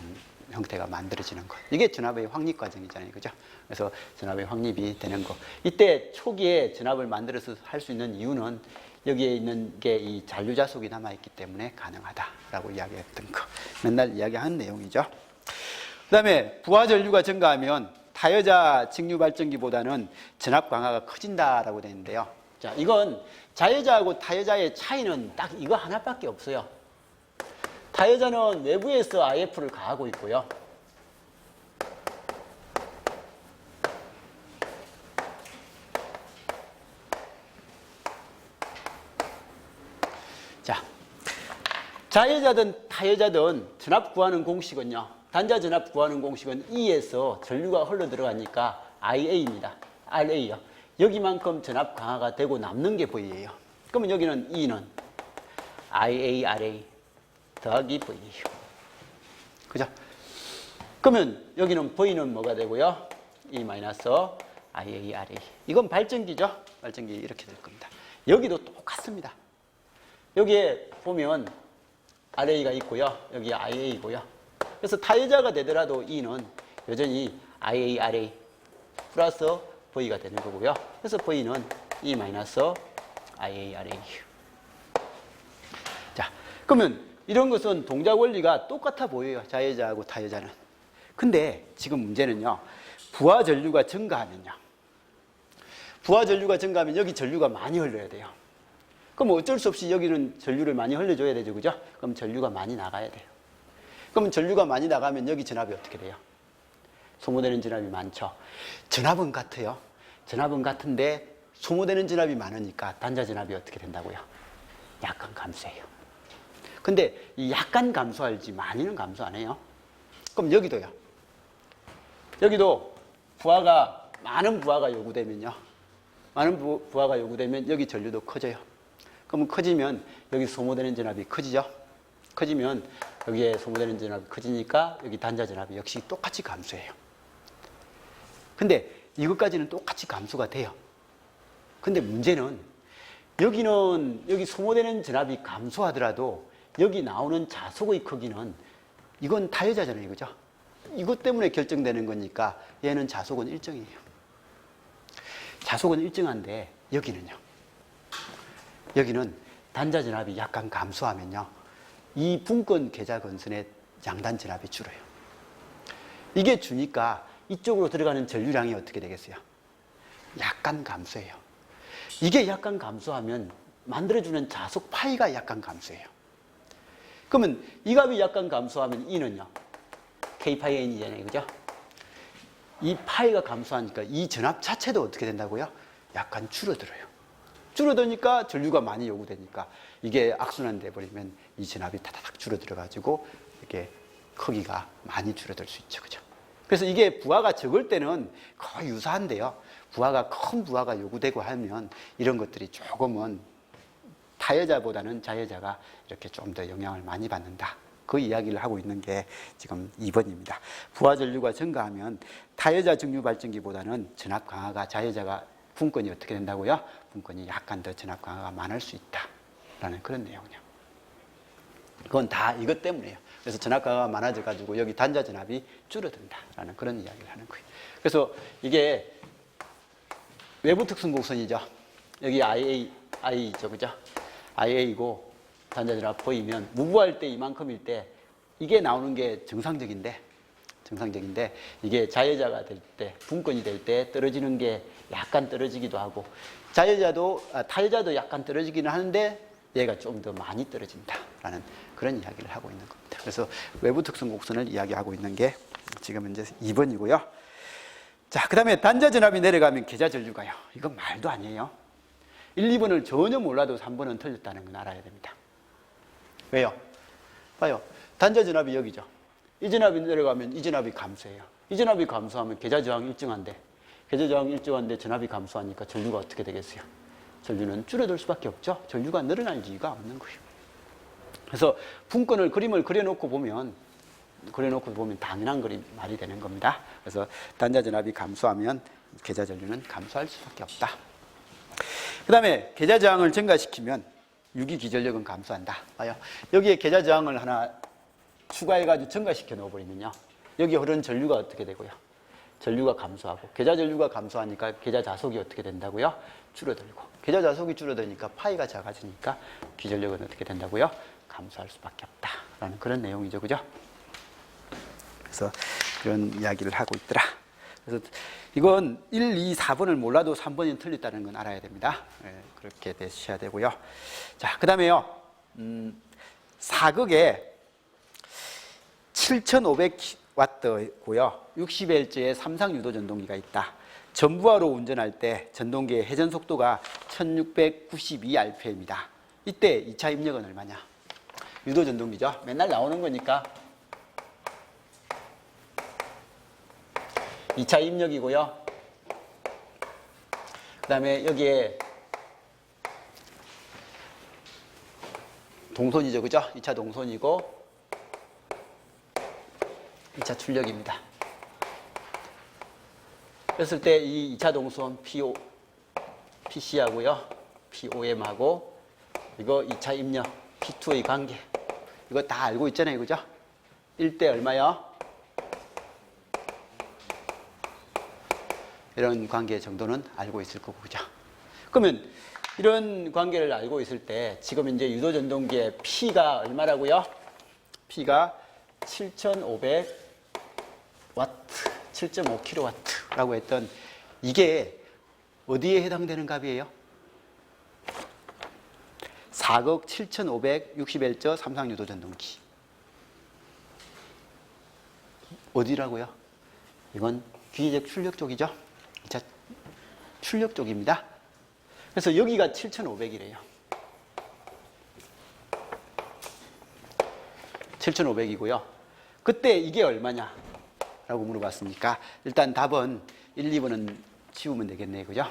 형태가 만들어지는 거. 이게 전압의 확립 과정이잖아요. 그죠? 그래서 전압의 확립이 되는 거. 이때 초기에 전압을 만들어서 할 수 있는 이유는 여기에 있는 게 이 잔류자속이 남아있기 때문에 가능하다라고 이야기했던 거. 맨날 이야기하는 내용이죠. 그 다음에 부하 전류가 증가하면 타여자 직류 발전기보다는 전압 강화가 커진다라고 되는데요. 자, 이건 자여자하고 타여자의 차이는 딱 이거 하나밖에 없어요. 타여자는 외부에서 IF를 가하고 있고요. 자, 자여자든 타여자든 전압 구하는 공식은요. 단자 전압 구하는 공식은 E에서 전류가 흘러 들어가니까 IA입니다. RA요. 여기만큼 전압 강화가 되고 남는 게 V예요. 그러면 여기는 E는 IA, RA 더하기 V예요. 그죠? 그러면 여기는 V는 뭐가 되고요? E 마이너스 IA, RA. 이건 발전기죠? 발전기 이렇게 될 겁니다. 여기도 똑같습니다. 여기에 보면 RA가 있고요. 여기 IA이고요. 그래서 타여자가 되더라도 E는 여전히 IA, RA 플러스 V가 되는 거고요. 그래서 V는 E 마이너스 IA, RA. 자, 그러면 이런 것은 동작 원리가 똑같아 보여요. 자여자하고 타여자는. 근데 지금 문제는요. 부하 전류가 증가하면요. 부하 전류가 증가하면 여기 전류가 많이 흘러야 돼요. 그럼 어쩔 수 없이 여기는 전류를 많이 흘려줘야 되죠. 그죠? 그럼 전류가 많이 나가야 돼요. 그럼 전류가 많이 나가면 여기 전압이 어떻게 돼요? 소모되는 전압이 많죠. 전압은 같아요. 전압은 같은데 소모되는 전압이 많으니까 단자 전압이 어떻게 된다고요? 약간 감소해요. 근데 이 약간 감소할지 많이는 감소 안 해요. 그럼 여기도요. 여기도 부하가 많은 부하가 요구되면요. 많은 부하가 요구되면 여기 전류도 커져요. 그러면 커지면 여기 소모되는 전압이 커지죠. 커지면 여기에 소모되는 전압이 커지니까 여기 단자 전압이 역시 똑같이 감소해요. 근데 이것까지는 똑같이 감소가 돼요. 근데 문제는 여기는 여기 소모되는 전압이 감소하더라도 여기 나오는 자속의 크기는 이건 타여자잖아요. 그죠? 이것 때문에 결정되는 거니까 얘는 자속은 일정이에요. 자속은 일정한데 여기는요. 여기는 단자 전압이 약간 감소하면요. 이 분권 계좌 건선의 양단 전압이 줄어요. 이게 주니까 이쪽으로 들어가는 전류량이 어떻게 되겠어요? 약간 감소해요. 이게 약간 감소하면 만들어주는 자속 파이가 약간 감소해요. 그러면 이 값이 약간 감소하면 E는요. K 파이 N이잖아요. 그죠? 이 파이가 감소하니까 이 전압 자체도 어떻게 된다고요? 약간 줄어들어요. 줄어드니까 전류가 많이 요구되니까 이게 악순환 돼버리면 이 전압이 타다닥 줄어들어가지고 이렇게 크기가 많이 줄어들 수 있죠. 그죠? 그래서 이게 부하가 적을 때는 거의 유사한데요. 부하가 큰 부하가 요구되고 하면 이런 것들이 조금은 타여자보다는 자여자가 이렇게 좀 더 영향을 많이 받는다. 그 이야기를 하고 있는 게 지금 2번입니다. 부하 전류가 증가하면 타여자 직류 발전기보다는 전압 강화가 자여자가 분권이 어떻게 된다고요? 분권이 약간 더 전압 강화가 많을 수 있다라는 그런 내용이요. 그건 다 이것 때문이에요. 그래서 전압 강화가 많아져가지고 여기 단자 전압이 줄어든다라는 그런 이야기를 하는 거예요. 그래서 이게 외부 특성 곡선이죠. 여기 IA죠, 그죠? IA이고 단자 전압 보이면 무부할 때 이만큼일 때 이게 나오는 게 정상적인데 이게 자여자가 될 때, 분권이 될 때 떨어지는 게 약간 떨어지기도 하고 타여자도 약간 떨어지기는 하는데 얘가 좀 더 많이 떨어진다라는 그런 이야기를 하고 있는 겁니다. 그래서 외부 특성 곡선을 이야기하고 있는 게 지금 이제 2번이고요. 자, 그 다음에 단자 전압이 내려가면 계좌 전류가요. 이건 말도 아니에요. 1, 2번을 전혀 몰라도 3번은 틀렸다는 건 알아야 됩니다. 왜요? 봐요. 단자 전압이 여기죠. 이전압이 내려가면 이전압이 감소해요. 이전압이 감소하면 계좌저항이 일정한데, 계좌저항이 일정한데 전압이 감소하니까 전류가 어떻게 되겠어요? 전류는 줄어들 수밖에 없죠. 전류가 늘어날 이유가 없는 거예요. 그래서 분권을 그림을 그려놓고 보면 당연한 말이 되는 겁니다. 그래서 단자전압이 감소하면 계좌전류는 감소할 수밖에 없다. 그 다음에 계좌저항을 증가시키면 유기기전력은 감소한다. 봐요. 여기에 계좌저항을 하나 추가해가지고 증가시켜 넣어버리면요. 여기 흐르는 전류가 어떻게 되고요? 전류가 감소하고, 계좌전류가 감소하니까 계좌자속이 어떻게 된다고요? 줄어들고, 계좌자속이 줄어드니까 파이가 작아지니까 기전력은 어떻게 된다고요? 감소할 수밖에 없다라는 그런 내용이죠. 그죠? 그래서 이런 이야기를 하고 있더라. 그래서 이건 1, 2, 4번을 몰라도 3번이 틀렸다는 건 알아야 됩니다. 네, 그렇게 되셔야 되고요. 자, 그 다음에요. 사극에 7,500W고요. 60Hz의 삼상유도 전동기가 있다. 전부하로 운전할 때 전동기의 회전 속도가 1692rpm이다. 이때 2차 입력은 얼마냐? 유도 전동기죠. 맨날 나오는 거니까 2차 입력이고요. 그 다음에 여기에 동선이죠. 그죠? 2차 동선이고 2차 출력입니다. 그랬을 때 이 2차 동선 PC하고요. POM하고 이거 2차 입력 P2의 관계. 이거 다 알고 있잖아요. 그죠? 1대 얼마요? 이런 관계 정도는 알고 있을 거고, 그죠? 그러면 이런 관계를 알고 있을 때 지금 이제 유도전동기의 P가 얼마라고요? P가 7,500W, 7.5kW라고 했던 이게 어디에 해당되는 값이에요? 4극 7,560Hz 삼상유도전동기. 어디라고요? 이건 기계적 출력 쪽이죠? 자, 출력 쪽입니다. 그래서 여기가 7,500이래요. 7,500이고요. 그때 이게 얼마냐? 라고 물어봤으니까 일단 답은 1, 2번은 지우면 되겠네요. 그죠?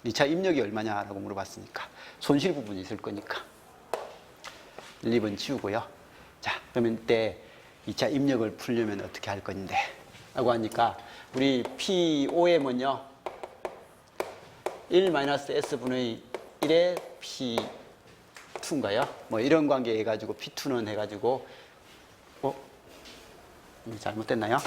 2차 입력이 얼마냐라고 물어봤으니까 손실 부분이 있을 거니까 1, 2번 지우고요. 자, 그러면 이때 2차 입력을 풀려면 어떻게 할 건데? 라고 하니까 우리 POM은요 1-S분의 1의 P2인가요? 뭐 이런 관계 해가지고 P2는 해가지고 잘못됐나요?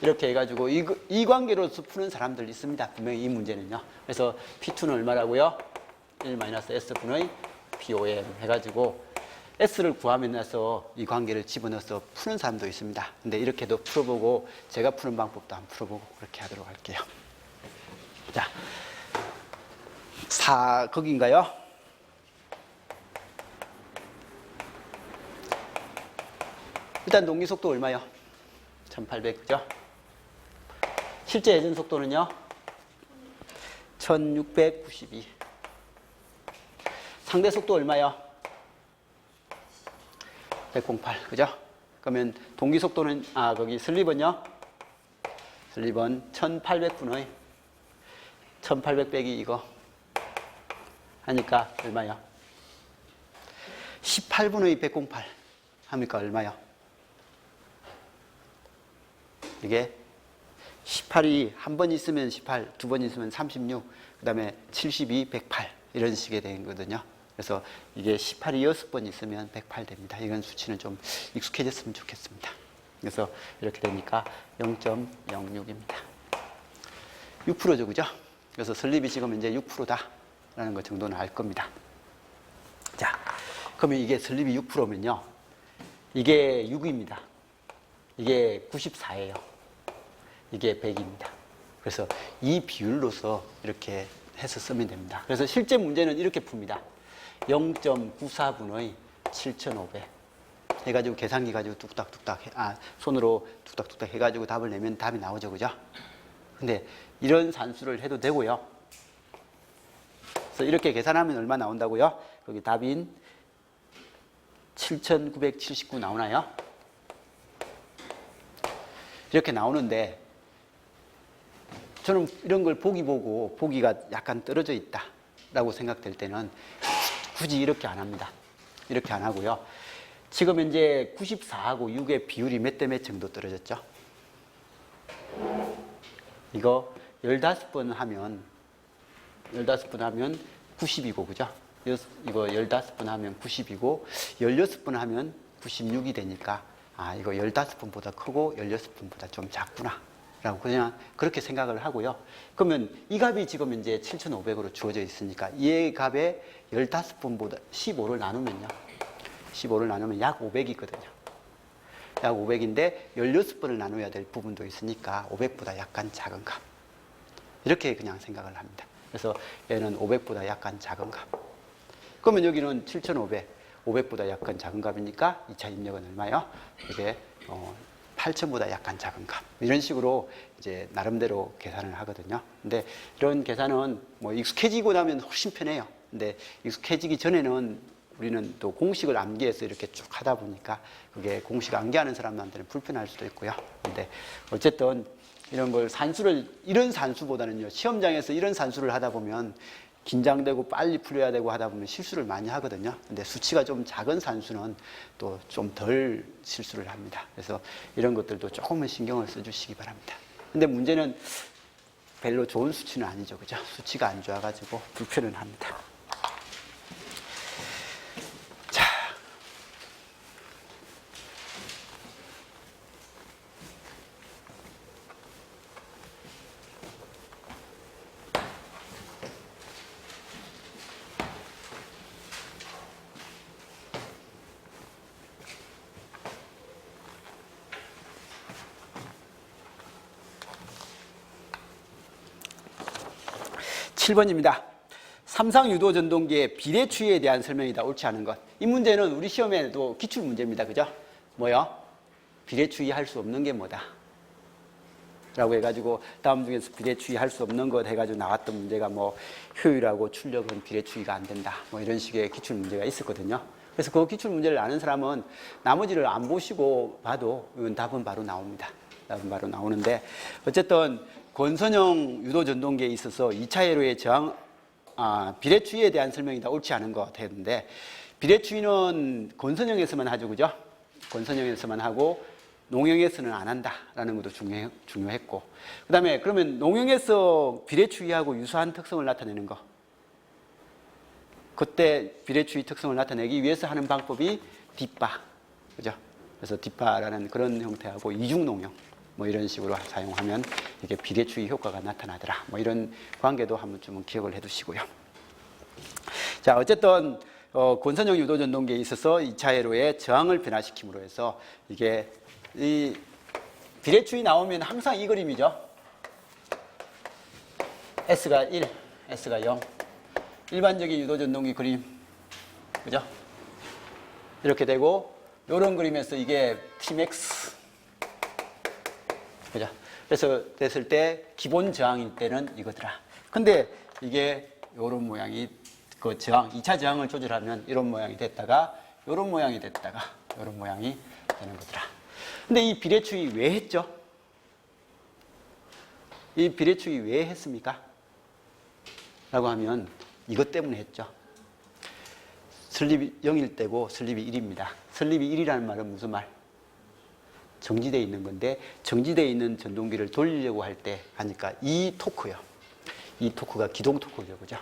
이렇게 해가지고 이 관계로서 푸는 사람들 있습니다. 분명히 이 문제는요. 그래서 P2는 얼마라고요? 1-S분의 POM 해가지고 S를 구하면서 이 관계를 집어넣어서 푸는 사람도 있습니다. 근데 이렇게도 풀어보고 제가 푸는 방법도 한번 풀어보고 그렇게 하도록 할게요. 자, 4극인가요? 일단 동기속도 얼마요? 1800, 그죠? 실제 회전 속도는요? 1692. 상대 속도 얼마요? 108, 그죠? 그러면 동기 속도는, 거기 슬립은요? 슬립은 1800분의 1800 빼기 이거 하니까 얼마요? 18분의 108 하니까 얼마요? 이게 18이 한 번 있으면 18, 두 번 있으면 36, 그 다음에 72, 108 이런 식의 되는 거거든요. 그래서 이게 18이 6번 있으면 108 됩니다. 이건 수치는 좀 익숙해졌으면 좋겠습니다. 그래서 이렇게 되니까 0.06입니다. 6%죠, 그죠? 그래서 설립이 지금 이제 6%다라는 것 정도는 알 겁니다. 자, 그러면 이게 설립이 6%면요. 이게 6입니다. 이게 94예요. 이게 100입니다. 그래서 이 비율로서 이렇게 해서 쓰면 됩니다. 그래서 실제 문제는 이렇게 풉니다. 0.94분의 7,500 해가지고 계산기 가지고 뚝딱뚝딱 손으로 뚝딱뚝딱 해가지고 답을 내면 답이 나오죠, 그죠? 근데 이런 산수를 해도 되고요. 그래서 이렇게 계산하면 얼마 나온다고요? 거기 답인 7,979 나오나요? 이렇게 나오는데 저는 이런 걸 보고 보기가 약간 떨어져 있다라고 생각될 때는 굳이 이렇게 안 합니다. 이렇게 안 하고요. 지금 현재 94하고 6의 비율이 몇 대 몇 정도 떨어졌죠? 이거 15번 하면 90이고, 그죠? 이거 15번 하면 90이고 16번 하면 96이 되니까 이거 15번보다 크고 16번보다 좀 작구나 라고 그냥 그렇게 생각을 하고요. 그러면 이 값이 지금 이제 7,500으로 주어져 있으니까 이 값에 15번보다 15를 나누면요. 15를 나누면 약 500이거든요. 약 500인데 16번을 나눠야 될 부분도 있으니까 500보다 약간 작은 값. 이렇게 그냥 생각을 합니다. 그래서 얘는 500보다 약간 작은 값. 그러면 여기는 7,500, 500보다 약간 작은 값이니까 2차 입력은 얼마요? 이게 8,000보다 약간 작은 값. 이런 식으로 이제 나름대로 계산을 하거든요. 근데 이런 계산은 뭐 익숙해지고 나면 훨씬 편해요. 근데 익숙해지기 전에는 우리는 또 공식을 암기해서 이렇게 쭉 하다 보니까 그게 공식 암기하는 사람들한테는 불편할 수도 있고요. 근데 어쨌든 이런 걸 이런 산수보다는요, 시험장에서 이런 산수를 하다 보면 긴장되고 빨리 풀어야 되고 하다 보면 실수를 많이 하거든요. 근데 수치가 좀 작은 산수는 또 좀 덜 실수를 합니다. 그래서 이런 것들도 조금은 신경을 써주시기 바랍니다. 근데 문제는 별로 좋은 수치는 아니죠. 그죠? 수치가 안 좋아가지고 불편은 합니다. 7번입니다. 삼상유도 전동기의 비례추이에 대한 설명이다. 옳지 않은 것. 이 문제는 우리 시험에도 기출 문제입니다. 그죠? 뭐요? 비례추이 할 수 없는 게 뭐다? 라고 해가지고 다음 중에서 비례추이 할 수 없는 것 해가지고 나왔던 문제가 뭐 효율하고 출력은 비례추이가 안 된다. 뭐 이런 식의 기출 문제가 있었거든요. 그래서 그 기출 문제를 아는 사람은 나머지를 안 보시고 봐도 이건 답은 바로 나옵니다. 답은 바로 나오는데 어쨌든 권선형 유도 전동기에 있어서 2차 회로의 비례추이에 대한 설명이다. 옳지 않은 것 했는데 비례추이는 권선형에서만 하죠. 그죠? 권선형에서만 하고 농형에서는 안 한다라는 것도 중요했고 그 다음에 그러면 농형에서 비례추이하고 유사한 특성을 나타내는 거 그때 비례추이 특성을 나타내기 위해서 하는 방법이 뒷바 그죠? 그래서 뒷바라는 그런 형태하고 이중농형 뭐 이런 식으로 사용하면 이게 비례추이 효과가 나타나더라. 뭐 이런 관계도 한번 좀 기억을 해두시고요. 자, 어쨌든 권선형 유도 전동기에 있어서 2차 회로의 저항을 변화시킴으로 해서 이게 이 비례추이 나오면 항상 이 그림이죠. S가 1, S가 0. 일반적인 유도 전동기 그림, 그죠? 이렇게 되고 이런 그림에서 이게 Tmax. 그죠? 그래서 됐을 때 기본 저항일 때는 이거더라. 근데 이게 이런 모양이 그 저항, 2차 저항을 조절하면 이런 모양이 됐다가 이런 모양이 됐다가 이런 모양이 되는 거더라. 근데 이 비례추이 왜 했죠? 이 비례추이 왜 했습니까? 라고 하면 이것 때문에 했죠. 설립이 0일 때고 설립이 1입니다. 설립이 1이라는 말은 무슨 말? 정지되어 있는 건데 정지되어 있는 전동기를 돌리려고 할 때 하니까 이 토크요. 이 토크가 기동 토크죠. 그죠?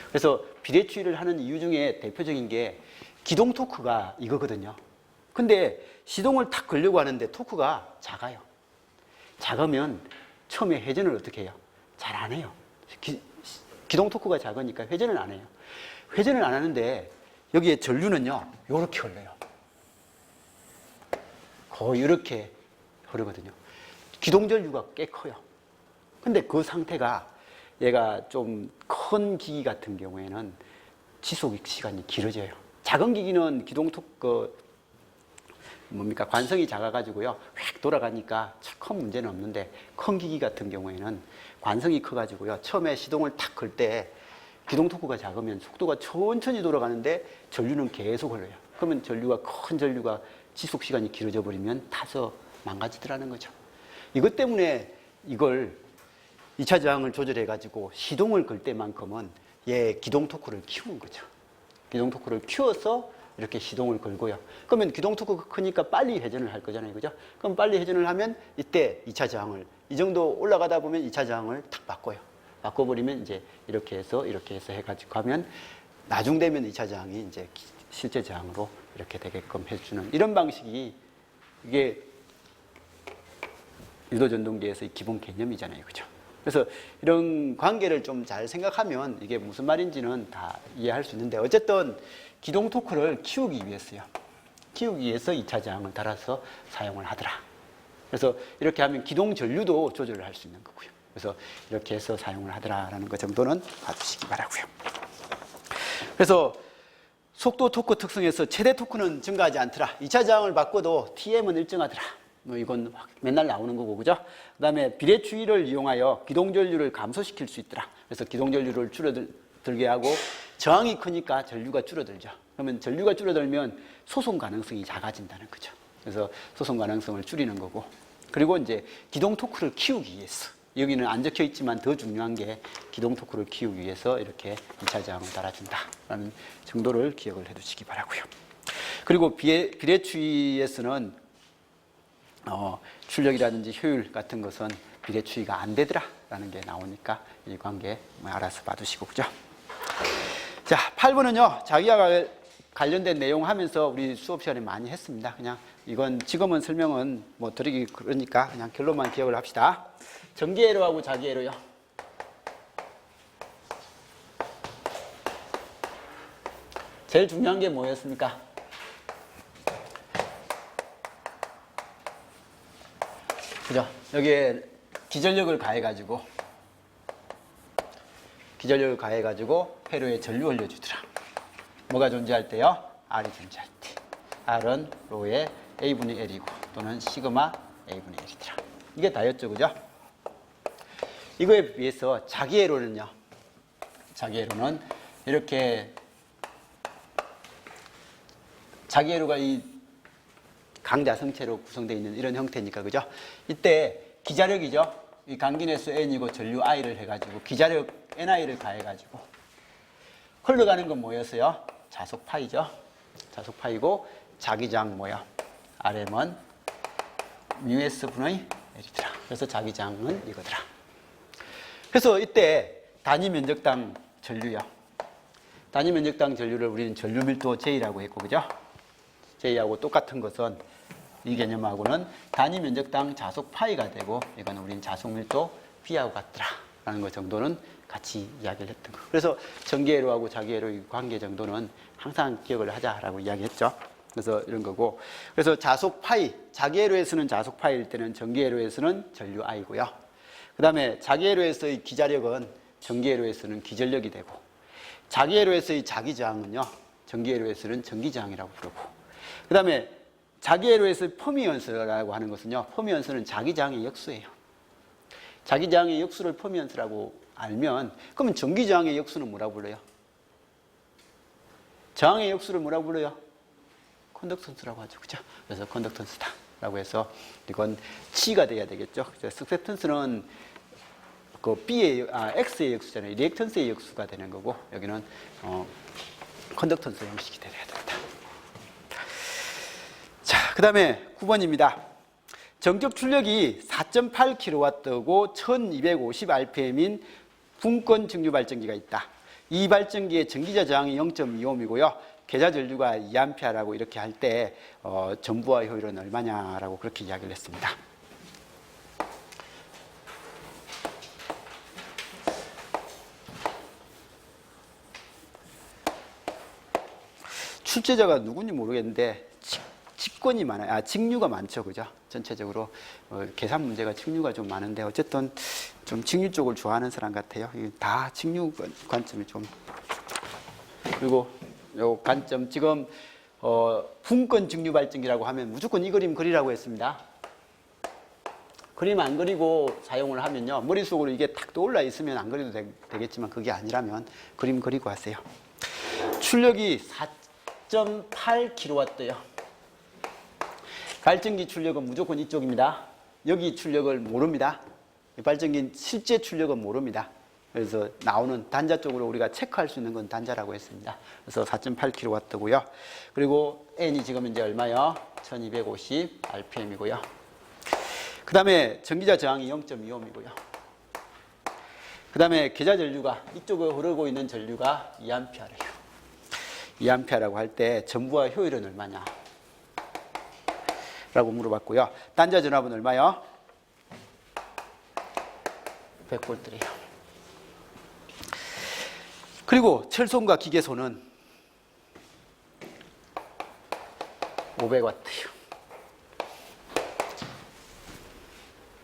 그래서 비례추이를 하는 이유 중에 대표적인 게 기동 토크가 이거거든요. 근데 시동을 탁 걸려고 하는데 토크가 작아요. 작으면 처음에 회전을 어떻게 해요? 잘 안 해요. 기동 토크가 작으니까 회전을 안 해요. 회전을 안 하는데 여기에 전류는요. 이렇게 흘러요. 거의 이렇게 흐르거든요. 기동 전류가 꽤 커요. 근데 그 상태가 얘가 좀 큰 기기 같은 경우에는 지속 시간이 길어져요. 작은 기기는 기동 토크 관성이 작아가지고요. 휙 돌아가니까 큰 문제는 없는데 큰 기기 같은 경우에는 관성이 커가지고요. 처음에 시동을 탁 걸 때 기동 토크가 작으면 속도가 천천히 돌아가는데 전류는 계속 흘러요. 그러면 큰 전류가 지속 시간이 길어져 버리면 타서 망가지더라는 거죠. 이것 때문에 이걸 2차 저항을 조절해 가지고 시동을 걸 때만큼은 기동 토크를 키우는 거죠. 기동 토크를 키워서 이렇게 시동을 걸고요. 그러면 기동 토크가 크니까 빨리 회전을 할 거잖아요. 그죠? 그럼 빨리 회전을 하면 이때 2차 저항을 이 정도 올라가다 보면 2차 저항을 탁 바꿔요. 바꿔버리면 이제 이렇게 해서 해가지고 하면 나중 되면 2차 저항이 이제 실제 저항으로 이렇게 되게끔 해주는 이런 방식이 이게 유도 전동기에서의 기본 개념이잖아요. 그죠? 그래서 이런 관계를 좀 잘 생각하면 이게 무슨 말인지는 다 이해할 수 있는데 어쨌든 기동 토크를 키우기 위해서요. 키우기 위해서 2차 저항을 달아서 사용을 하더라. 그래서 이렇게 하면 기동 전류도 조절을 할 수 있는 거고요. 그래서 이렇게 해서 사용을 하더라라는 것 정도는 봐주시기 바라고요. 그래서 속도 토크 특성에서 최대 토크는 증가하지 않더라. 2차 저항을 바꿔도 TM은 일정하더라. 이건 맨날 나오는 거고, 그죠? 그 다음에 비례추이를 이용하여 기동전류를 감소시킬 수 있더라. 그래서 기동전류를 줄어들게 하고 저항이 크니까 전류가 줄어들죠. 그러면 전류가 줄어들면 소송 가능성이 작아진다는 거죠. 그래서 소송 가능성을 줄이는 거고. 그리고 이제 기동 토크를 키우기 위해서. 여기는 안 적혀 있지만 더 중요한 게 기동 토크를 키우기 위해서 이렇게 2차 저항을 달아준다라는 정도를 기억을 해 두시기 바라고요. 그리고 비례추이에서는 출력이라든지 효율 같은 것은 비례추이가 안 되더라라는 게 나오니까 이 관계 알아서 봐두시고, 그죠? 자, 8번은요, 자기와 관련된 내용 하면서 우리 수업 시간에 많이 했습니다. 그냥 이건 지금은 설명은 뭐 드리기 그러니까 그냥 결론만 기억을 합시다. 전기회로하고 자기회로요. 제일 중요한 게 뭐였습니까? 그죠? 여기에 기전력을 가해가지고 회로에 전류 올려주더라. 뭐가 존재할 때요? R이 존재할 때. R은 로의 A분의 L이고 또는 시그마 A분의 L이더라. 이게 다였죠, 그죠? 이거에 비해서 자기회로는요. 자기회로는 이렇게 자기회로가 이 강자성체로 구성되어 있는 이런 형태니까, 그죠? 이때 기자력이죠. 이 강긴횟수 N이고 전류 I를 해가지고 기자력 NI를 가해가지고 흘러가는 건 뭐였어요? 자속 파이죠. 자속 파이고 자기장 뭐야? RM은 μS 분의 L이더라. 그래서 자기장은 이거더라. 그래서 이때 단위 면적당 전류요. 단위 면적당 전류를 우리는 전류 밀도 J라고 했고, 그죠? J하고 똑같은 것은 이 개념하고는 단위 면적당 자속 파이가 되고 이건 우리는 자속 밀도 B하고 같더라라는 것 정도는 같이 이야기를 했던 거. 그래서 전기회로하고 자기회로의 관계 정도는 항상 기억을 하자라고 이야기했죠. 그래서 이런 거고. 그래서 자속 파이, 자기회로에서는 자속 파이일 때는 전기회로에서는 전류 I고요. 그 다음에 자기회로에서의 기자력은 전기회로에서는 기전력이 되고, 자기회로에서의 자기저항은요, 전기회로에서는 전기저항이라고 부르고, 그 다음에 자기회로에서의 퍼미언스라고 하는 것은요, 퍼미언스는 자기저항의 역수예요. 자기저항의 역수를 퍼미언스라고 알면, 그러면 전기저항의 역수는 뭐라고 불러요? 저항의 역수를 뭐라고 불러요? 컨덕턴스라고 하죠. 그죠? 그래서 컨덕턴스다라고 해서 이건 치가 돼야 되겠죠. 석세턴스는 그 X의 역수잖아요. 리액턴스의 역수가 되는 거고, 여기는 컨덕턴스 형식이 돼야 됩니다. 자, 그 다음에 9번입니다. 정적 출력이 4.8kW고 1250rpm인 분권 증류 발전기가 있다. 이 발전기의 전기자 저항이 0.25ohm이고요. 계좌 전류가 2A라고 이렇게 할 때 전부하 효율은 얼마냐라고 그렇게 이야기를 했습니다. 출제자가 누군지 모르겠는데 직권이 많아요. 직류가 많죠, 그죠? 전체적으로 계산 문제가 직류가 좀 많은데 어쨌든 좀 직류 쪽을 좋아하는 사람 같아요. 다 직류 관점이 좀. 그리고 요 관점 지금 분권 직류 발전기라고 하면 무조건 이 그림 그리라고 했습니다. 그림 안 그리고 사용을 하면요, 머릿속으로 이게 탁 떠올라 있으면 안 그려도 되겠지만 그게 아니라면 그림 그리고 하세요. 출력이 4.8kW예요. 발전기 출력은 무조건 이쪽입니다. 여기 출력을 모릅니다. 발전기 실제 출력은 모릅니다. 그래서 나오는 단자 쪽으로 우리가 체크할 수 있는 건 단자라고 했습니다. 그래서 4.8kW고요. 그리고 N이 지금 이제 얼마요? 1250 RPM이고요. 그 다음에 전기자 저항이 0.25ohm이고요. 그 다음에 계좌 전류가 이쪽으로 흐르고 있는 전류가 2A래요. 2A라고 할 때 전부하 효율은 얼마냐? 라고 물어봤고요. 단자 전압은 얼마요? 100V래요. 그리고 철손과 기계손은 500W예요.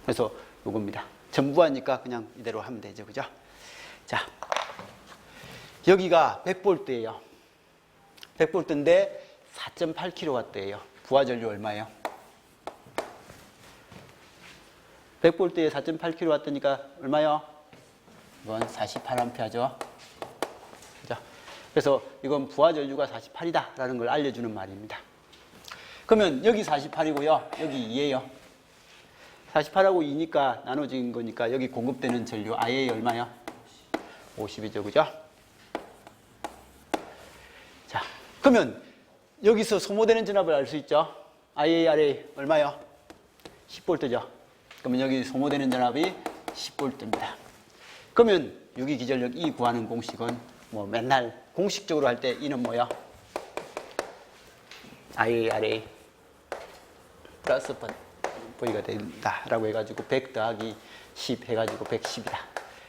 그래서 요겁니다. 전부하니까 그냥 이대로 하면 되죠. 그죠? 자, 여기가 100V예요. 100V인데 4.8kW예요. 부하 전류 얼마예요? 100V에 4.8kW니까 얼마요? 이건 48A죠. 그죠? 그래서 이건 부하 전류가 48이다 라는 걸 알려주는 말입니다. 그러면 여기 48이고요. 여기 2예요. 48하고 2니까 나눠진 거니까 여기 공급되는 전류 IA 얼마요? 50이죠. 그죠? 자, 그러면 여기서 소모되는 전압을 알 수 있죠? IARA 얼마요? 10V죠. 그러면 여기 소모되는 전압이 10V입니다. 그러면 유기기전력 E 구하는 공식은 뭐 맨날 공식적으로 할 때 E는 뭐야? IARA 플러스 V가 된다라고 해가지고 100 더하기 10 해가지고 110이다.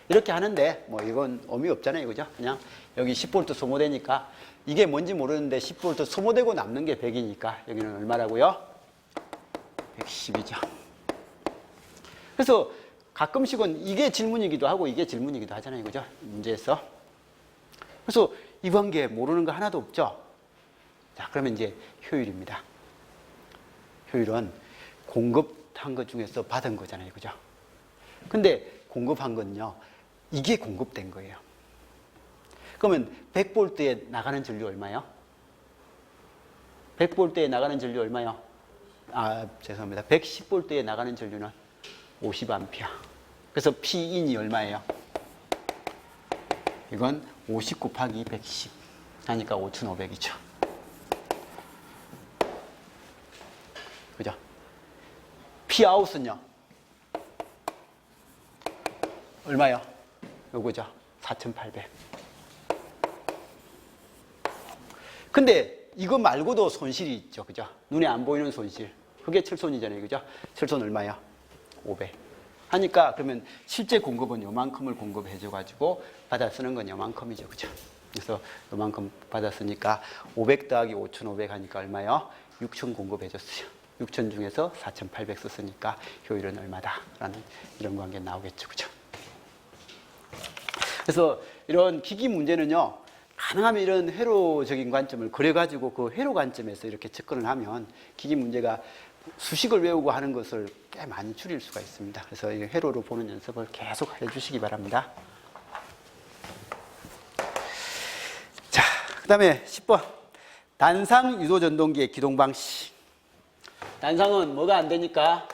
이렇게 하는데 뭐 이건 의미 없잖아요. 그죠? 그냥 여기 10V 소모되니까 이게 뭔지 모르는데 10V 소모되고 남는 게 100이니까 여기는 얼마라고요? 110이죠. 그래서 가끔씩은 이게 질문이기도 하고 이게 질문이기도 하잖아요. 그죠? 문제에서. 그래서 이 관계 모르는 거 하나도 없죠? 자, 그러면 이제 효율입니다. 효율은 공급한 것 중에서 받은 거잖아요. 그죠? 근데 공급한 건요, 이게 공급된 거예요. 그러면 100V에 나가는 전류 얼마요? 100V에 나가는 전류 얼마요? 죄송합니다. 110V에 나가는 전류는 50A. 그래서 P인이 얼마예요? 이건 50 곱하기 110 하니까 5500이죠. 그죠? Pout은요? 얼마요? 요거죠. 4800. 근데 이거 말고도 손실이 있죠. 그죠? 눈에 안 보이는 손실. 그게 철손이잖아요. 그죠? 철손 얼마요? 500. 하니까 그러면 실제 공급은 요만큼을 공급해줘가지고 받아 쓰는 건 요만큼이죠. 그죠? 그래서 요만큼 받아 쓰니까 500 더하기 5500 하니까 얼마요? 6000 공급해줬어요. 6000 중에서 4800 썼으니까 효율은 얼마다? 라는 이런 관계 나오겠죠. 그죠? 그래서 이런 기기 문제는요, 가능하면 이런 회로적인 관점을 그려가지고 그 회로 관점에서 이렇게 접근을 하면 기기 문제가 수식을 외우고 하는 것을 꽤 많이 줄일 수가 있습니다. 그래서 이 회로로 보는 연습을 계속 해주시기 바랍니다. 자, 그 다음에 10번. 단상 유도 전동기의 기동 방식. 단상은 뭐가 안 되니까?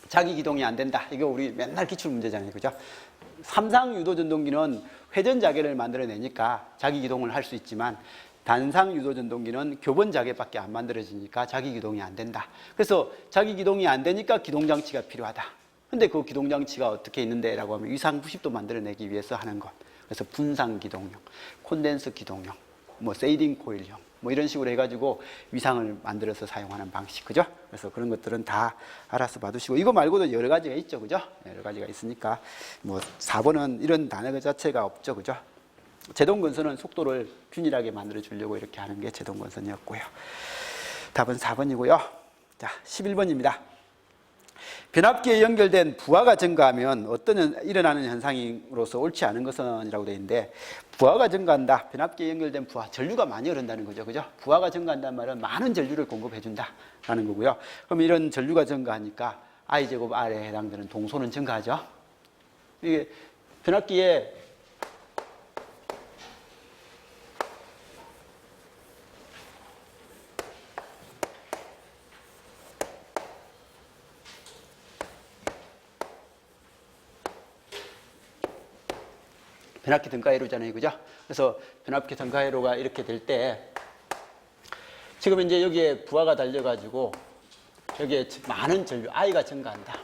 자기 기동이 안 된다. 이거 우리 맨날 기출 문제잖아요. 그죠? 삼상 유도 전동기는 회전 자개를 만들어내니까 자기 기동을 할 수 있지만 단상 유도 전동기는 교본 자개밖에 안 만들어지니까 자기 기동이 안 된다. 그래서 자기 기동이 안 되니까 기동 장치가 필요하다. 근데 그 기동 장치가 어떻게 있는데 라고 하면 위상 90도 만들어내기 위해서 하는 것. 그래서 분상 기동용, 콘덴서 기동용, 뭐 세이딩 코일용, 뭐 이런 식으로 해가지고 위상을 만들어서 사용하는 방식. 그죠? 그래서 그런 것들은 다 알아서 봐두시고, 이거 말고도 여러 가지가 있죠. 그죠? 여러 가지가 있으니까 뭐 4번은 이런 단어 자체가 없죠. 그죠? 제동건선은 속도를 균일하게 만들어 주려고 이렇게 하는 게 제동건선이었고요. 답은 4번이고요. 자, 11번입니다. 변압기에 연결된 부하가 증가하면 어떤 일어나는 현상으로서 옳지 않은 것은 이라고 되어 있는데, 부하가 증가한다. 변압기에 연결된 부하, 전류가 많이 흐른다는 거죠. 그죠? 부하가 증가한다는 말은 많은 전류를 공급해 준다라는 거고요. 그럼 이런 전류가 증가하니까 I제곱 R에 해당되는 동소는 증가하죠. 이게 변압기에 변압기 등가회로잖아요. 그죠? 그래서 변압기 등가회로가 이렇게 될 때 지금 이제 여기에 부하가 달려가지고 여기에 많은 전류, I가 증가한다.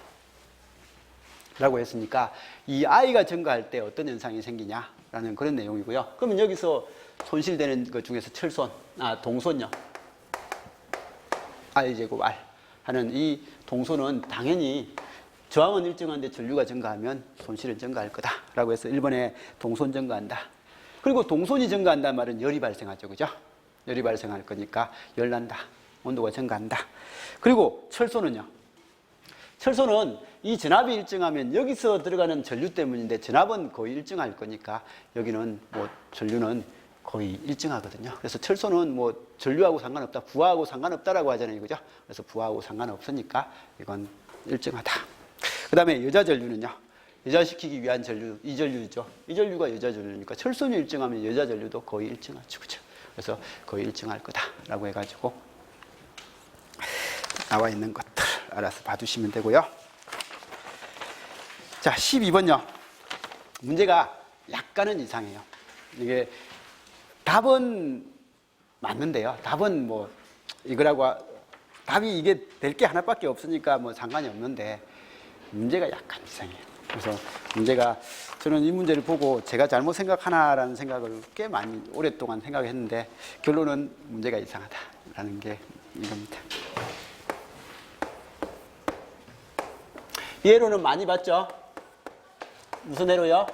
라고 했으니까 이 I가 증가할 때 어떤 현상이 생기냐라는 그런 내용이고요. 그러면 여기서 손실되는 것 중에서 철손, 동손요. I제곱 R 하는 이 동손은 당연히 저항은 일정한데 전류가 증가하면 손실은 증가할 거다라고 해서 1번에 동손 증가한다. 그리고 동손이 증가한다는 말은 열이 발생하죠. 그죠? 열이 발생할 거니까 열 난다. 온도가 증가한다. 그리고 철소는요. 철소는 이 전압이 일정하면 여기서 들어가는 전류 때문인데 전압은 거의 일정할 거니까 여기는 뭐 전류는 거의 일정하거든요. 그래서 철소는 뭐 전류하고 상관없다, 부하하고 상관없다라고 하잖아요. 그죠? 그래서 부하하고 상관없으니까 이건 일정하다. 그 다음에 여자 전류는요. 여자시키기 위한 전류, 이 전류죠. 이 전류가 여자 전류니까 철선이 일정하면 여자 전류도 거의 일정하죠. 그죠? 그래서 거의 일정할 거다라고 해가지고 나와 있는 것들 알아서 봐두시면 되고요. 자, 12번요. 문제가 약간은 이상해요. 이게 답은 맞는데요. 답은 뭐 이거라고 답이 이게 될 게 하나밖에 없으니까 뭐 상관이 없는데 문제가 약간 이상해요. 그래서 문제가 저는 이 문제를 보고 제가 잘못 생각하나라는 생각을 꽤 많이 오랫동안 생각했는데 결론은 문제가 이상하다라는 게 이겁니다. 이 회로는 많이 봤죠? 무슨 회로요?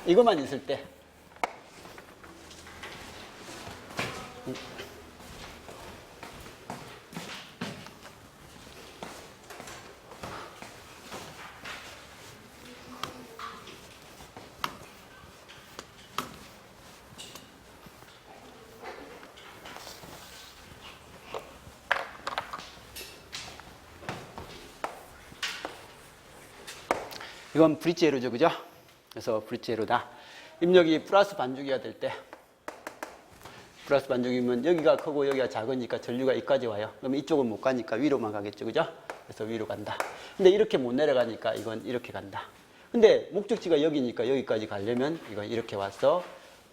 이것만 있을 때 이건 브릿지 회로죠. 그죠? 그래서 브릿지 회로다. 입력이 플러스 반주기가 될 때 플러스 반주기면 여기가 크고 여기가 작으니까 전류가 여기까지 와요. 그러면 이쪽은 못 가니까 위로만 가겠죠. 그죠? 그래서 위로 간다. 근데 이렇게 못 내려가니까 이건 이렇게 간다. 근데 목적지가 여기니까 여기까지 가려면 이건 이렇게 와서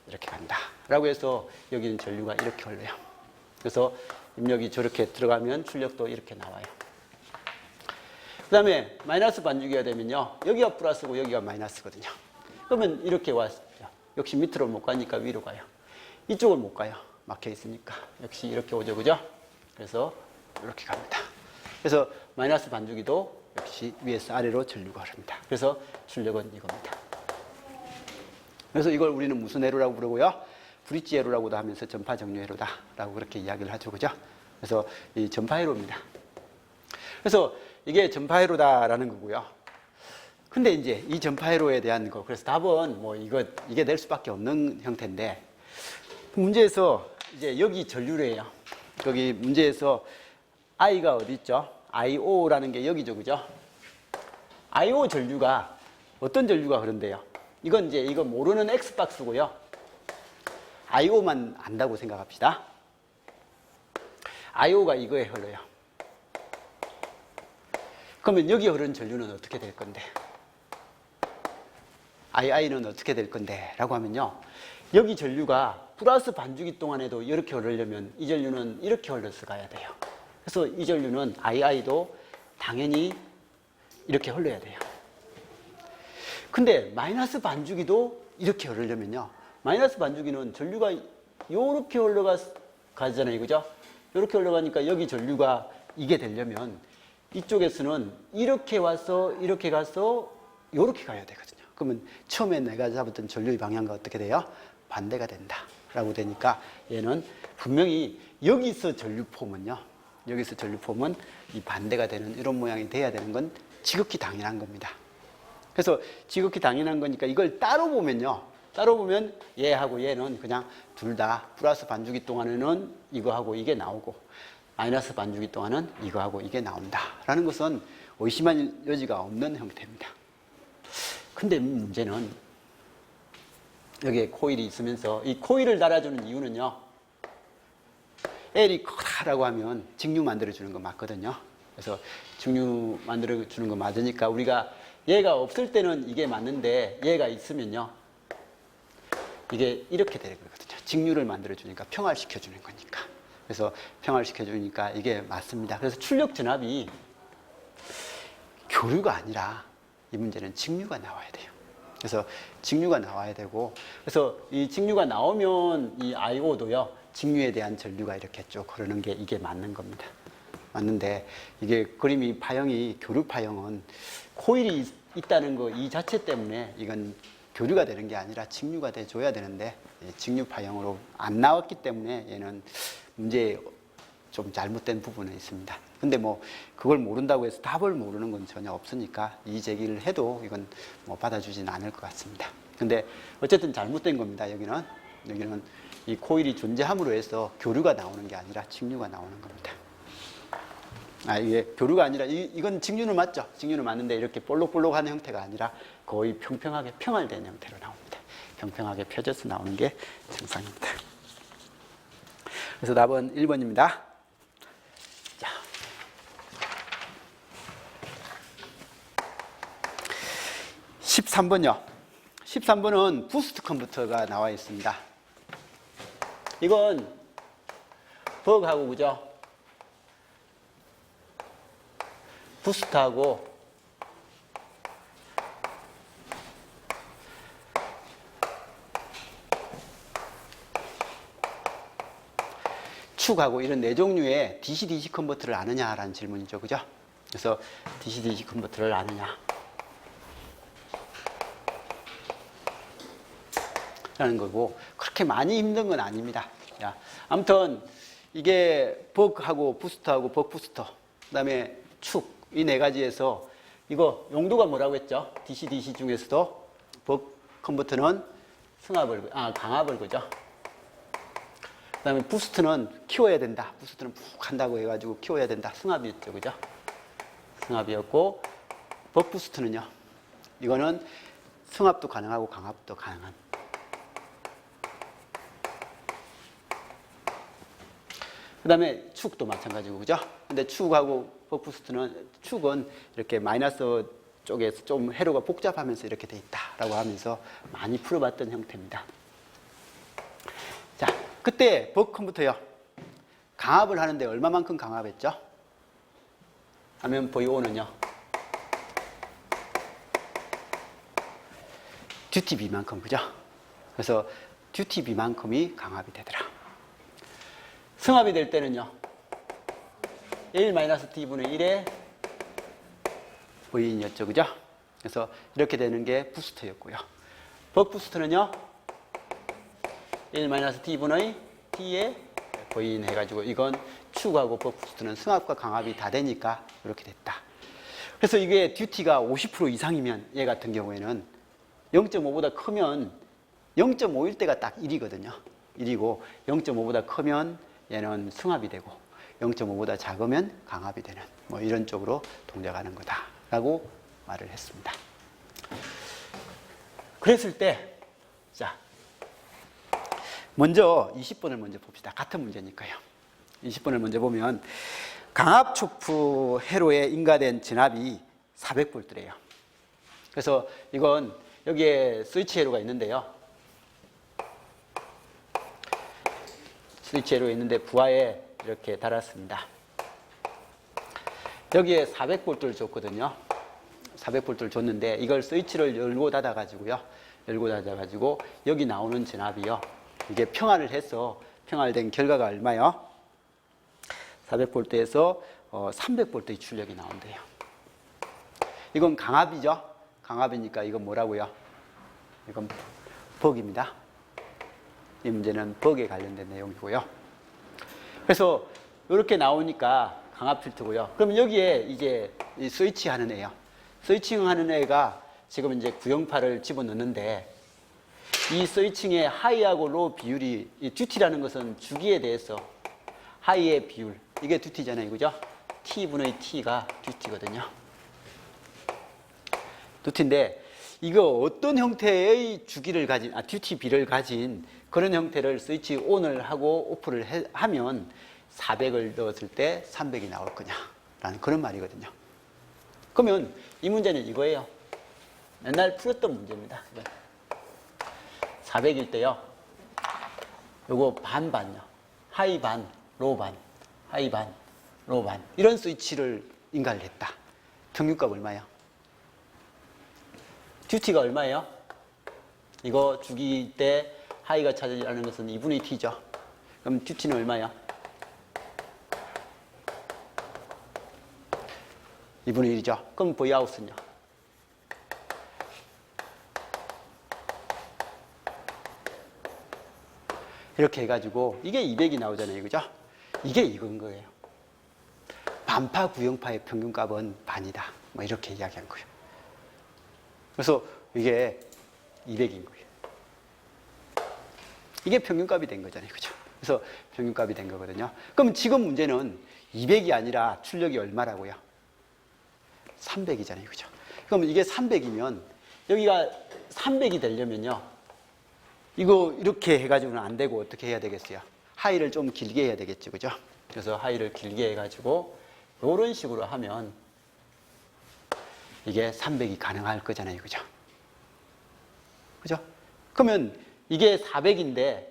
이렇게 간다. 라고 해서 여기는 전류가 이렇게 흘러요. 그래서 입력이 저렇게 들어가면 출력도 이렇게 나와요. 그 다음에 마이너스 반주기가 되면요. 여기가 플러스고 여기가 마이너스거든요. 그러면 이렇게 왔죠. 역시 밑으로 못 가니까 위로 가요. 이쪽을 못 가요. 막혀 있으니까. 역시 이렇게 오죠. 그죠? 그래서 이렇게 갑니다. 그래서 마이너스 반주기도 역시 위에서 아래로 전류가 흐릅니다. 그래서 출력은 이겁니다. 그래서 이걸 우리는 무슨 회로라고 부르고요? 브릿지 회로라고도 하면서 전파 정류 회로다라고 그렇게 이야기를 하죠. 그죠? 그래서 이 전파 회로입니다. 그래서 이게 전파회로다라는 거고요. 근데 이제 이 전파회로에 대한 거, 그래서 답은 뭐 이게 될 수밖에 없는 형태인데, 문제에서 이제 여기 전류래요. 거기 문제에서 I가 어디 있죠? IO라는 게 여기죠. 그죠? IO 전류가 어떤 전류가 흐른대요? 이건 이제 이거 모르는 X박스고요. IO만 안다고 생각합시다. IO가 이거에 흘러요. 그러면 여기 흐르는 전류는 어떻게 될 건데? II는 어떻게 될 건데? 라고 하면요. 여기 전류가 플러스 반주기 동안에도 이렇게 흐르려면 이 전류는 이렇게 흘러서 가야 돼요. 그래서 이 전류는 II도 당연히 이렇게 흘러야 돼요. 근데 마이너스 반주기도 이렇게 흐르려면요. 마이너스 반주기는 전류가 이렇게 흘러가잖아요. 그죠? 이렇게 흘러가니까 여기 전류가 이게 되려면 이쪽에서는 이렇게 와서 이렇게 가서 이렇게 가야 되거든요. 그러면 처음에 내가 잡았던 전류의 방향과 어떻게 돼요? 반대가 된다 라고 되니까 얘는 분명히 여기서 전류폼은요, 여기서 전류폼은 이 반대가 되는 이런 모양이 돼야 되는 건 지극히 당연한 겁니다. 그래서 지극히 당연한 거니까 이걸 따로 보면요, 따로 보면 얘하고 얘는 그냥 둘 다 플러스 반주기 동안에는 이거하고 이게 나오고 마이너스 반주기 동안은 이거하고 이게 나온다라는 것은 의심할 여지가 없는 형태입니다. 근데 문제는 여기에 코일이 있으면서 이 코일을 달아주는 이유는요, L이 크다라고 하면 직류 만들어주는 거 맞거든요. 그래서 직류 만들어 주는 거 맞으니까 우리가 얘가 없을 때는 이게 맞는데 얘가 있으면요. 이게 이렇게 되는 거거든요. 직류를 만들어 주니까 평화를 시켜 주는 거니까. 그래서 평화를 시켜 주니까 이게 맞습니다. 그래서 출력 전압이 교류가 아니라 이 문제는 직류가 나와야 돼요. 그래서 직류가 나와야 되고, 그래서 이 직류가 나오면 이 IO도요, 직류에 대한 전류가 이렇게 쭉 흐르는 게 이게 맞는 겁니다. 맞는데 이게 그림이 파형이 교류 파형은 코일이 있다는 거 이 자체 때문에 이건 교류가 되는 게 아니라 직류가 돼 줘야 되는데 직류 파형으로 안 나왔기 때문에 얘는 문제에 좀 잘못된 부분은 있습니다. 근데 뭐 그걸 모른다고 해서 답을 모르는 건 전혀 없으니까 이 제기를 해도 이건 뭐 받아주지는 않을 것 같습니다. 근데 어쨌든 잘못된 겁니다. 여기는 이 코일이 존재함으로 해서 교류가 나오는 게 아니라 직류가 나오는 겁니다. 이게 교류가 아니라 이건 직류는 맞죠? 직류는 맞는데 이렇게 볼록볼록한 형태가 아니라 거의 평평하게 평활된 형태로 나옵니다. 평평하게 펴져서 나오는 게 정상입니다. 그래서 답은 1번입니다. 자, 13번요. 13번은 부스트 컨버터가 나와 있습니다. 이건 버그하고 그죠? 부스트하고 축하고 이런 네 종류의 DC-DC 컨버터를 아느냐라는 질문이죠. 그죠? 그래서 DC-DC 컨버터를 아느냐 라는 거고, 그렇게 많이 힘든 건 아닙니다. 야, 아무튼 이게 버그하고 부스터하고 버그부스터, 그 다음에 축, 이 네 가지에서 이거 용도가 뭐라고 했죠? DC-DC 중에서도 버그 컨버터는 강압을 그죠? 그 다음에 부스트는 키워야 된다. 부스트는 푹 한다고 해가지고 키워야 된다. 승합이었죠. 그죠? 승합이었고, 버크부스트는요. 이거는 승합도 가능하고 강압도 가능한. 그 다음에 축도 마찬가지고, 그죠? 근데 축하고 축은 이렇게 마이너스 쪽에서 좀 회로가 복잡하면서 이렇게 돼 있다라고 하면서 많이 풀어봤던 형태입니다. 자, 그때 버크 컴퓨터요. 강압을 하는데 얼마만큼 강압했죠? 하면 VO는요. 듀티비만큼, 그죠? 그래서 듀티비만큼이 강압이 되더라. 승합이 될 때는요. 1-T분의 1의 V인이었죠, 그죠? 그래서 이렇게 되는 게 부스터였고요. 버크부스터는요. 1-T분의 T의 V인 해가지고 이건 축하고 버크부스터는 승합과 강압이 다 되니까 이렇게 됐다. 그래서 이게 듀티가 50% 이상이면 얘 같은 경우에는 0.5보다 크면 0.5일 때가 딱 1이거든요. 1이고 0.5보다 크면 얘는 승합이 되고 0.5보다 작으면 강압이 되는 뭐 이런 쪽으로 동작하는 거다라고 말을 했습니다. 그랬을 때 자, 먼저 20번을 먼저 봅시다. 같은 문제니까요. 20번을 먼저 보면 강압 촉프 회로에 인가된 진압이 400V래요. 그래서 이건 여기에 스위치 회로가 있는데요. 스위치 회로가 있는데 부하에 이렇게 달았습니다. 여기에 400V를 줬거든요. 400V를 줬는데 이걸 스위치를 열고 닫아가지고요. 여기 나오는 진압이요. 이게 평화를 해서 평활된 결과가 얼마요? 400V에서 300V의 출력이 나온대요. 이건 강압이죠. 강압이니까 이건 뭐라고요? 이건 버그입니다. 이 문제는 버그에 관련된 내용이고요. 그래서 이렇게 나오니까 강압 필터고요. 그럼 여기에 이제 이 스위치 하는 애요. 스위칭 하는 애가 지금 이제 908을 집어넣는데 이 스위칭의 하이하고 로우 비율이, 이 듀티라는 것은 주기에 대해서 하이의 비율, 이게 듀티잖아요. 그죠? T분의 T가 듀티거든요. 듀티인데 이거 어떤 형태의 주기를 가진, 듀티 비를 가진 그런 형태를 스위치 온을 하고 오프를 하면 400을 넣었을 때 300이 나올 거냐. 라는 그런 말이거든요. 그러면 이 문제는 이거예요. 맨날 풀었던 문제입니다. 400일 때요. 요거 반반요. 하이 반, 로우 반, 하이 반, 로우 반. 이런 스위치를 인가를 했다. 평균값 얼마예요? 듀티가 얼마예요? 이거 주기 때 하이가 차지하는 것은 2분의 t죠. 그럼 듀티는 얼마예요? 2분의 1이죠. 그럼 보이아웃은요? 이렇게 해가지고 이게 200이 나오잖아요. 그죠? 이게 이건 거예요. 반파 구형파의 평균값은 반이다. 뭐 이렇게 이야기한 거예요. 그래서 이게 200인 거예요. 이게 평균값이 된 거잖아요. 그죠? 그래서 평균값이 된 거거든요. 그럼 지금 문제는 200이 아니라 출력이 얼마라고요? 300이잖아요. 그죠? 그럼 이게 300이면 여기가 300이 되려면요. 이거 이렇게 해가지고는 안 되고 어떻게 해야 되겠어요? 하이를 좀 길게 해야 되겠죠. 그죠? 그래서 하이를 길게 해가지고 이런 식으로 하면 이게 300이 가능할 거잖아요. 그죠? 그죠? 그러면 이게 400인데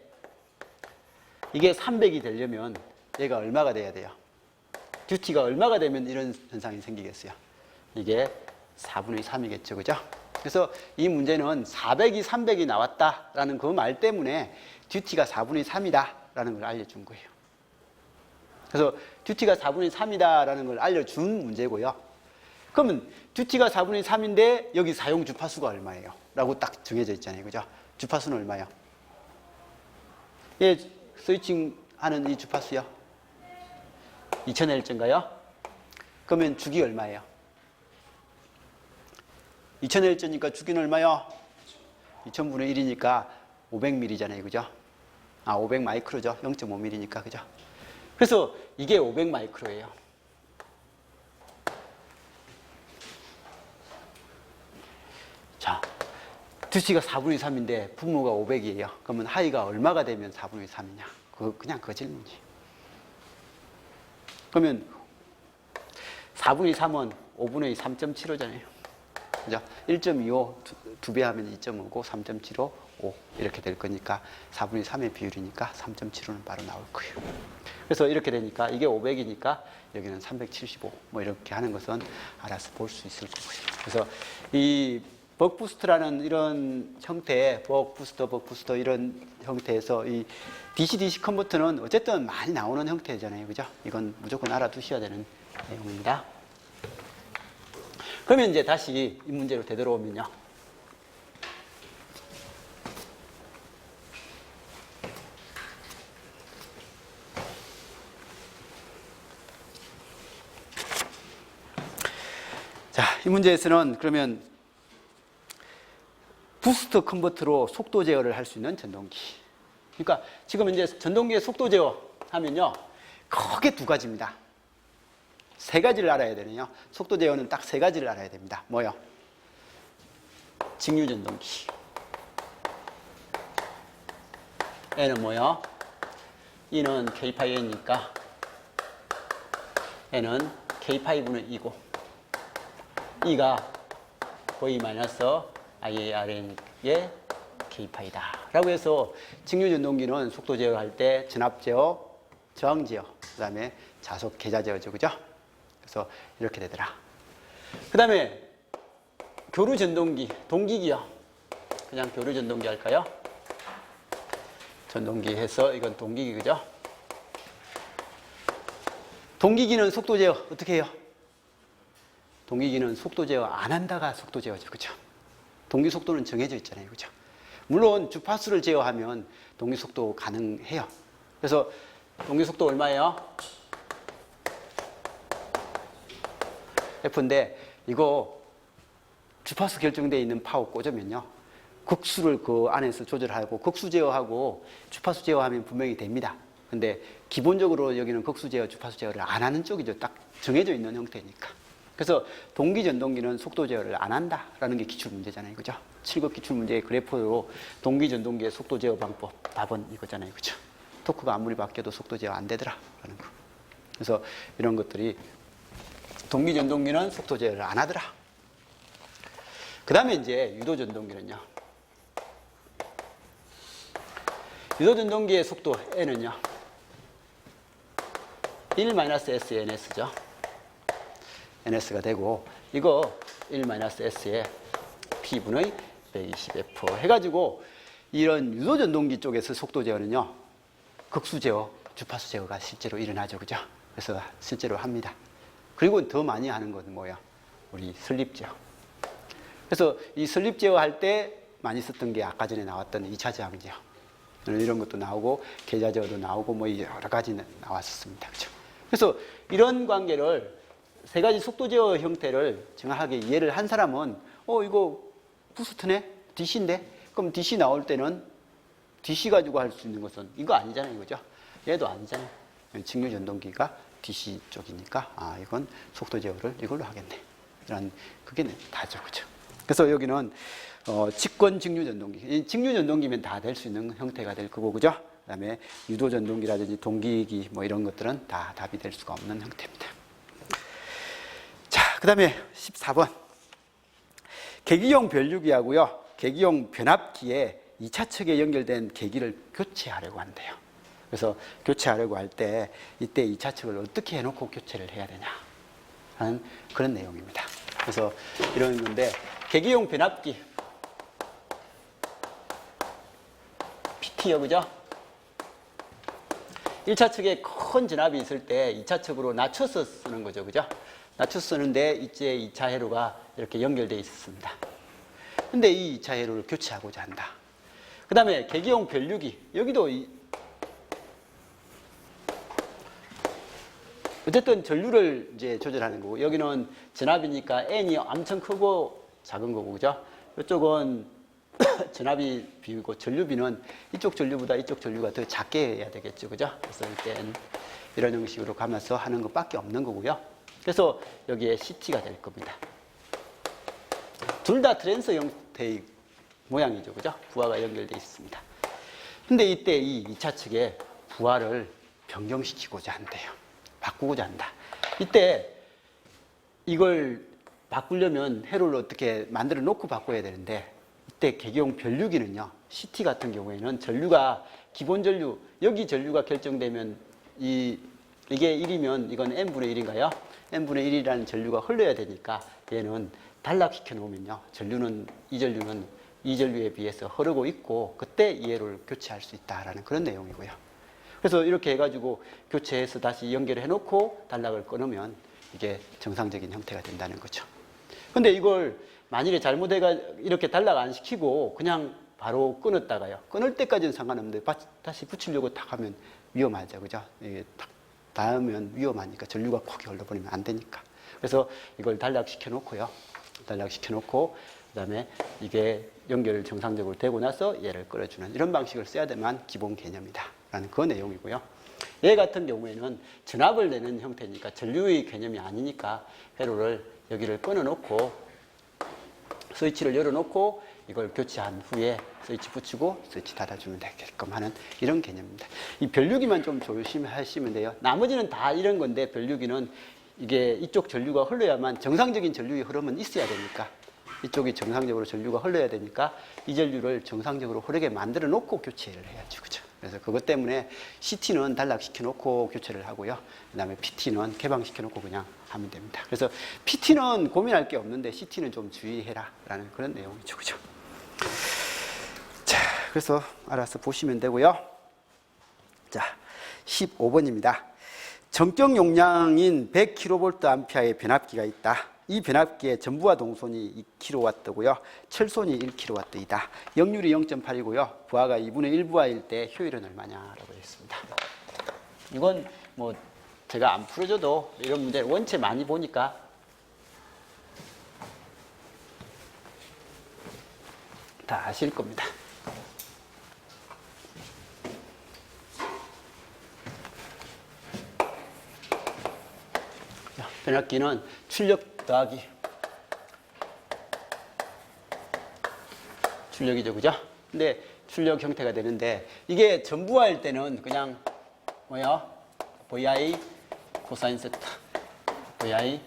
이게 300이 되려면 얘가 얼마가 돼야 돼요? 듀티가 얼마가 되면 이런 현상이 생기겠어요? 이게 4분의 3이겠죠. 그죠? 그래서 이 문제는 400이 300이 나왔다라는 그 말 때문에 듀티가 4분의 3이다라는 걸 알려준 거예요. 그래서 듀티가 4분의 3이다라는 걸 알려준 문제고요. 그러면 듀티가 4분의 3인데 여기 사용 주파수가 얼마예요? 라고 딱 정해져 있잖아요. 그죠? 주파수는 얼마예요? 예, 스위칭 하는 이 주파수요? 2000Hz인가요? 그러면 주기 얼마예요? 2000Hz니까 주기는 얼마요? 2000분의 1이니까 500ml잖아요. 그죠? 500 마이크로죠. 0.5mm니까. 그죠? 그래서 이게 500 마이크로예요. 자, 듀티가 4분의 3인데 분모가 500이에요. 그러면 하이가 얼마가 되면 4분의 3이냐? 그냥 그 질문이에요. 그러면 4분의 3은 5분의 3.75잖아요. 그죠? 1.25 두 배 하면 2.5고 3.75 5 이렇게 될 거니까 4분의 3의 비율이니까 3.75는 바로 나올 거예요. 그래서 이렇게 되니까 이게 500이니까 여기는 375 뭐 이렇게 하는 것은 알아서 볼 수 있을 거고요. 그래서 이 벅부스트라는 이런 형태의 벅부스터 이런 형태에서 이 DC-DC 컨버터는 어쨌든 많이 나오는 형태잖아요. 그죠? 이건 무조건 알아두셔야 되는 내용입니다. 그러면 이제 다시 이 문제로 되돌아오면요. 자, 이 문제에서는 그러면 부스트 컨버터로 속도 제어를 할 수 있는 전동기. 그러니까 지금 이제 전동기의 속도 제어 하면요. 크게 두 가지입니다. 세 가지를 알아야 되네요. 속도 제어는 딱 세 가지를 알아야 됩니다. 뭐요? 직류 전동기. N은 뭐요? E는 K-파이 N이니까 N은 K-파이분의 2고 E가 거의 마이너스 IARN의 K-파이다. 라고 해서 직류 전동기는 속도 제어할 때 전압 제어, 저항 제어, 그 다음에 자속 계좌 제어죠. 그죠? 그래서 이렇게 되더라. 그 다음에 교류 전동기, 동기기요. 그냥 교류 전동기 할까요? 전동기 해서 이건 동기기, 그죠? 동기기는 속도 제어 어떻게 해요? 동기기는 속도 제어 안 한다가 속도 제어죠. 그죠? 동기 속도는 정해져 있잖아요. 그죠? 물론 주파수를 제어하면 동기 속도 가능해요. 그래서 동기 속도 얼마예요? F인데 이거 주파수 결정되어 있는 파워 꽂으면요. 극수를 그 안에서 조절하고 극수 제어하고 주파수 제어하면 분명히 됩니다. 근데 기본적으로 여기는 극수 제어, 주파수 제어를 안 하는 쪽이죠. 딱 정해져 있는 형태니까. 그래서 동기 전동기는 속도 제어를 안 한다라는 게 기출 문제잖아요. 그죠? 7급 기출 문제의 그래프로 동기 전동기의 속도 제어 방법 답은 이거잖아요. 그죠? 토크가 아무리 바뀌어도 속도 제어 안 되더라라는 거. 그래서 이런 것들이 동기전동기는 속도 제어를 안 하더라. 그 다음에 이제 유도전동기는요. 유도전동기의 속도 N은요. 1-SNS죠. NS가 되고, 이거 1-S에 P분의 120F 해가지고, 이런 유도전동기 쪽에서 속도 제어는요, 극수 제어, 주파수 제어가 실제로 일어나죠. 그죠? 그래서 실제로 합니다. 그리고 더 많이 하는 건 뭐야? 우리 설립 제어. 그래서 이 설립 제어 할 때 많이 썼던 게 아까 전에 나왔던 2차 저항 제어. 이런 것도 나오고, 계좌 제어도 나오고, 뭐 여러 가지 나왔었습니다. 그죠? 그래서 이런 관계를 세 가지 속도 제어 형태를 정확하게 이해를 한 사람은, 이거 부스트네? DC인데? 그럼 DC 나올 때는 DC 가지고 할 수 있는 것은 이거 아니잖아요. 그죠? 얘도 아니잖아요. 직류 전동기가 DC 쪽이니까, 이건 속도 제어를 이걸로 하겠네. 이런, 그게 다죠. 그죠? 그래서 여기는, 직권 직류 전동기. 이 직류 전동기면 다 될 수 있는 형태가 될 거고, 그죠? 그 다음에 유도 전동기라든지 동기기 뭐 이런 것들은 다 답이 될 수가 없는 형태입니다. 자, 그 다음에 14번. 계기용 변류기하고요. 계기용 변압기에 2차 척에 연결된 계기를 교체하려고 한대요. 그래서 교체하려고 할 때 이때 2차 척을 어떻게 해놓고 교체를 해야 되냐 하는 그런 내용입니다. 그래서 이런 건데, 계기용 변압기 PT요. 그죠? 1차 척에 큰 전압이 있을 때 2차 척으로 낮춰서 쓰는 거죠. 그죠? 낮춰서 쓰는데 이제 2차 회로가 이렇게 연결되어 있었습니다. 근데 이 2차 회로를 교체하고자 한다. 그 다음에 계기용 변류기. 여기도 어쨌든 전류를 이제 조절하는 거고, 여기는 전압이니까 N이 엄청 크고 작은 거고, 그죠? 이쪽은 전압이 비고 전류비는 이쪽 전류보다 이쪽 전류가 더 작게 해야 되겠죠. 그죠? 그래서 이땐 이런 형식으로 가면서 하는 것밖에 없는 거고요. 그래서 여기에 CT가 될 겁니다. 둘 다 트랜스 형태의 모양이죠. 그죠? 부하가 연결되어 있습니다. 근데 이때 이 2차 측에 부하를 변경시키고자 한대요. 바꾸고자 한다. 이때 이걸 바꾸려면 회로를 어떻게 만들어 놓고 바꿔야 되는데, 이때 계기용 변류기는요, CT 같은 경우에는 전류가 기본 전류, 여기 전류가 결정되면 이게 1이면 이건 N분의 1인가요? N분의 1이라는 전류가 흘러야 되니까 얘는 단락시켜 놓으면요, 이 전류는 이 전류에 비해서 흐르고 있고, 그때 이 회로를 교체할 수 있다라는 그런 내용이고요. 그래서 이렇게 해가지고 교체해서 다시 연결해 놓고 단락을 끊으면 이게 정상적인 형태가 된다는 거죠. 근데 이걸 만일에 잘못해가 이렇게 단락 안 시키고 그냥 바로 끊었다가요, 끊을 때까지는 상관없는데 다시 붙이려고 탁 하면 위험하죠. 그죠? 이게 탁 닿으면 위험하니까, 전류가 콕 흘러버리면 안 되니까. 그래서 이걸 단락시켜 놓고요. 단락시켜 놓고, 그 다음에 이게 연결을 정상적으로 되고 나서 얘를 끌어주는 이런 방식을 써야 되만 기본 개념이다 라는 그 내용이고요. 얘 같은 경우에는 전압을 내는 형태니까 전류의 개념이 아니니까 회로를 여기를 끊어 놓고 스위치를 열어 놓고 이걸 교체한 후에 스위치 붙이고 스위치 닫아주면 되게끔 하는 이런 개념입니다. 이 변류기만 좀 조심하시면 돼요. 나머지는 다 이런 건데, 변류기는 이게 이쪽 전류가 흘러야만 정상적인 전류의 흐름은 있어야 되니까, 이쪽이 정상적으로 전류가 흘러야 되니까 이 전류를 정상적으로 흐르게 만들어 놓고 교체를 해야죠. 그죠? 그래서 그것 때문에 CT는 단락시켜 놓고 교체를 하고요. 그 다음에 PT는 개방시켜 놓고 그냥 하면 됩니다. 그래서 PT는 고민할 게 없는데 CT는 좀 주의해라 라는 그런 내용이죠. 그죠? 자, 그래서 알아서 보시면 되고요. 자, 15번입니다. 정격 용량인 100kVA의 변압기가 있다. 이 변압기의 전부와 동선이 2kW고요. 철선이 1kW이다. 역률이 0.8이고요. 부하가 2분의 1부하일 때 효율은 얼마냐라고 되어 있습니다. 이건 뭐 제가 안 풀어줘도 이런 문제를 원체 많이 보니까 다 아실 겁니다. 변압기는 출력 더하기 출력이죠. 그죠? 근데 출력 형태가 되는데, 이게 전부할 때는 그냥 뭐야? VI 코사인 세타 VI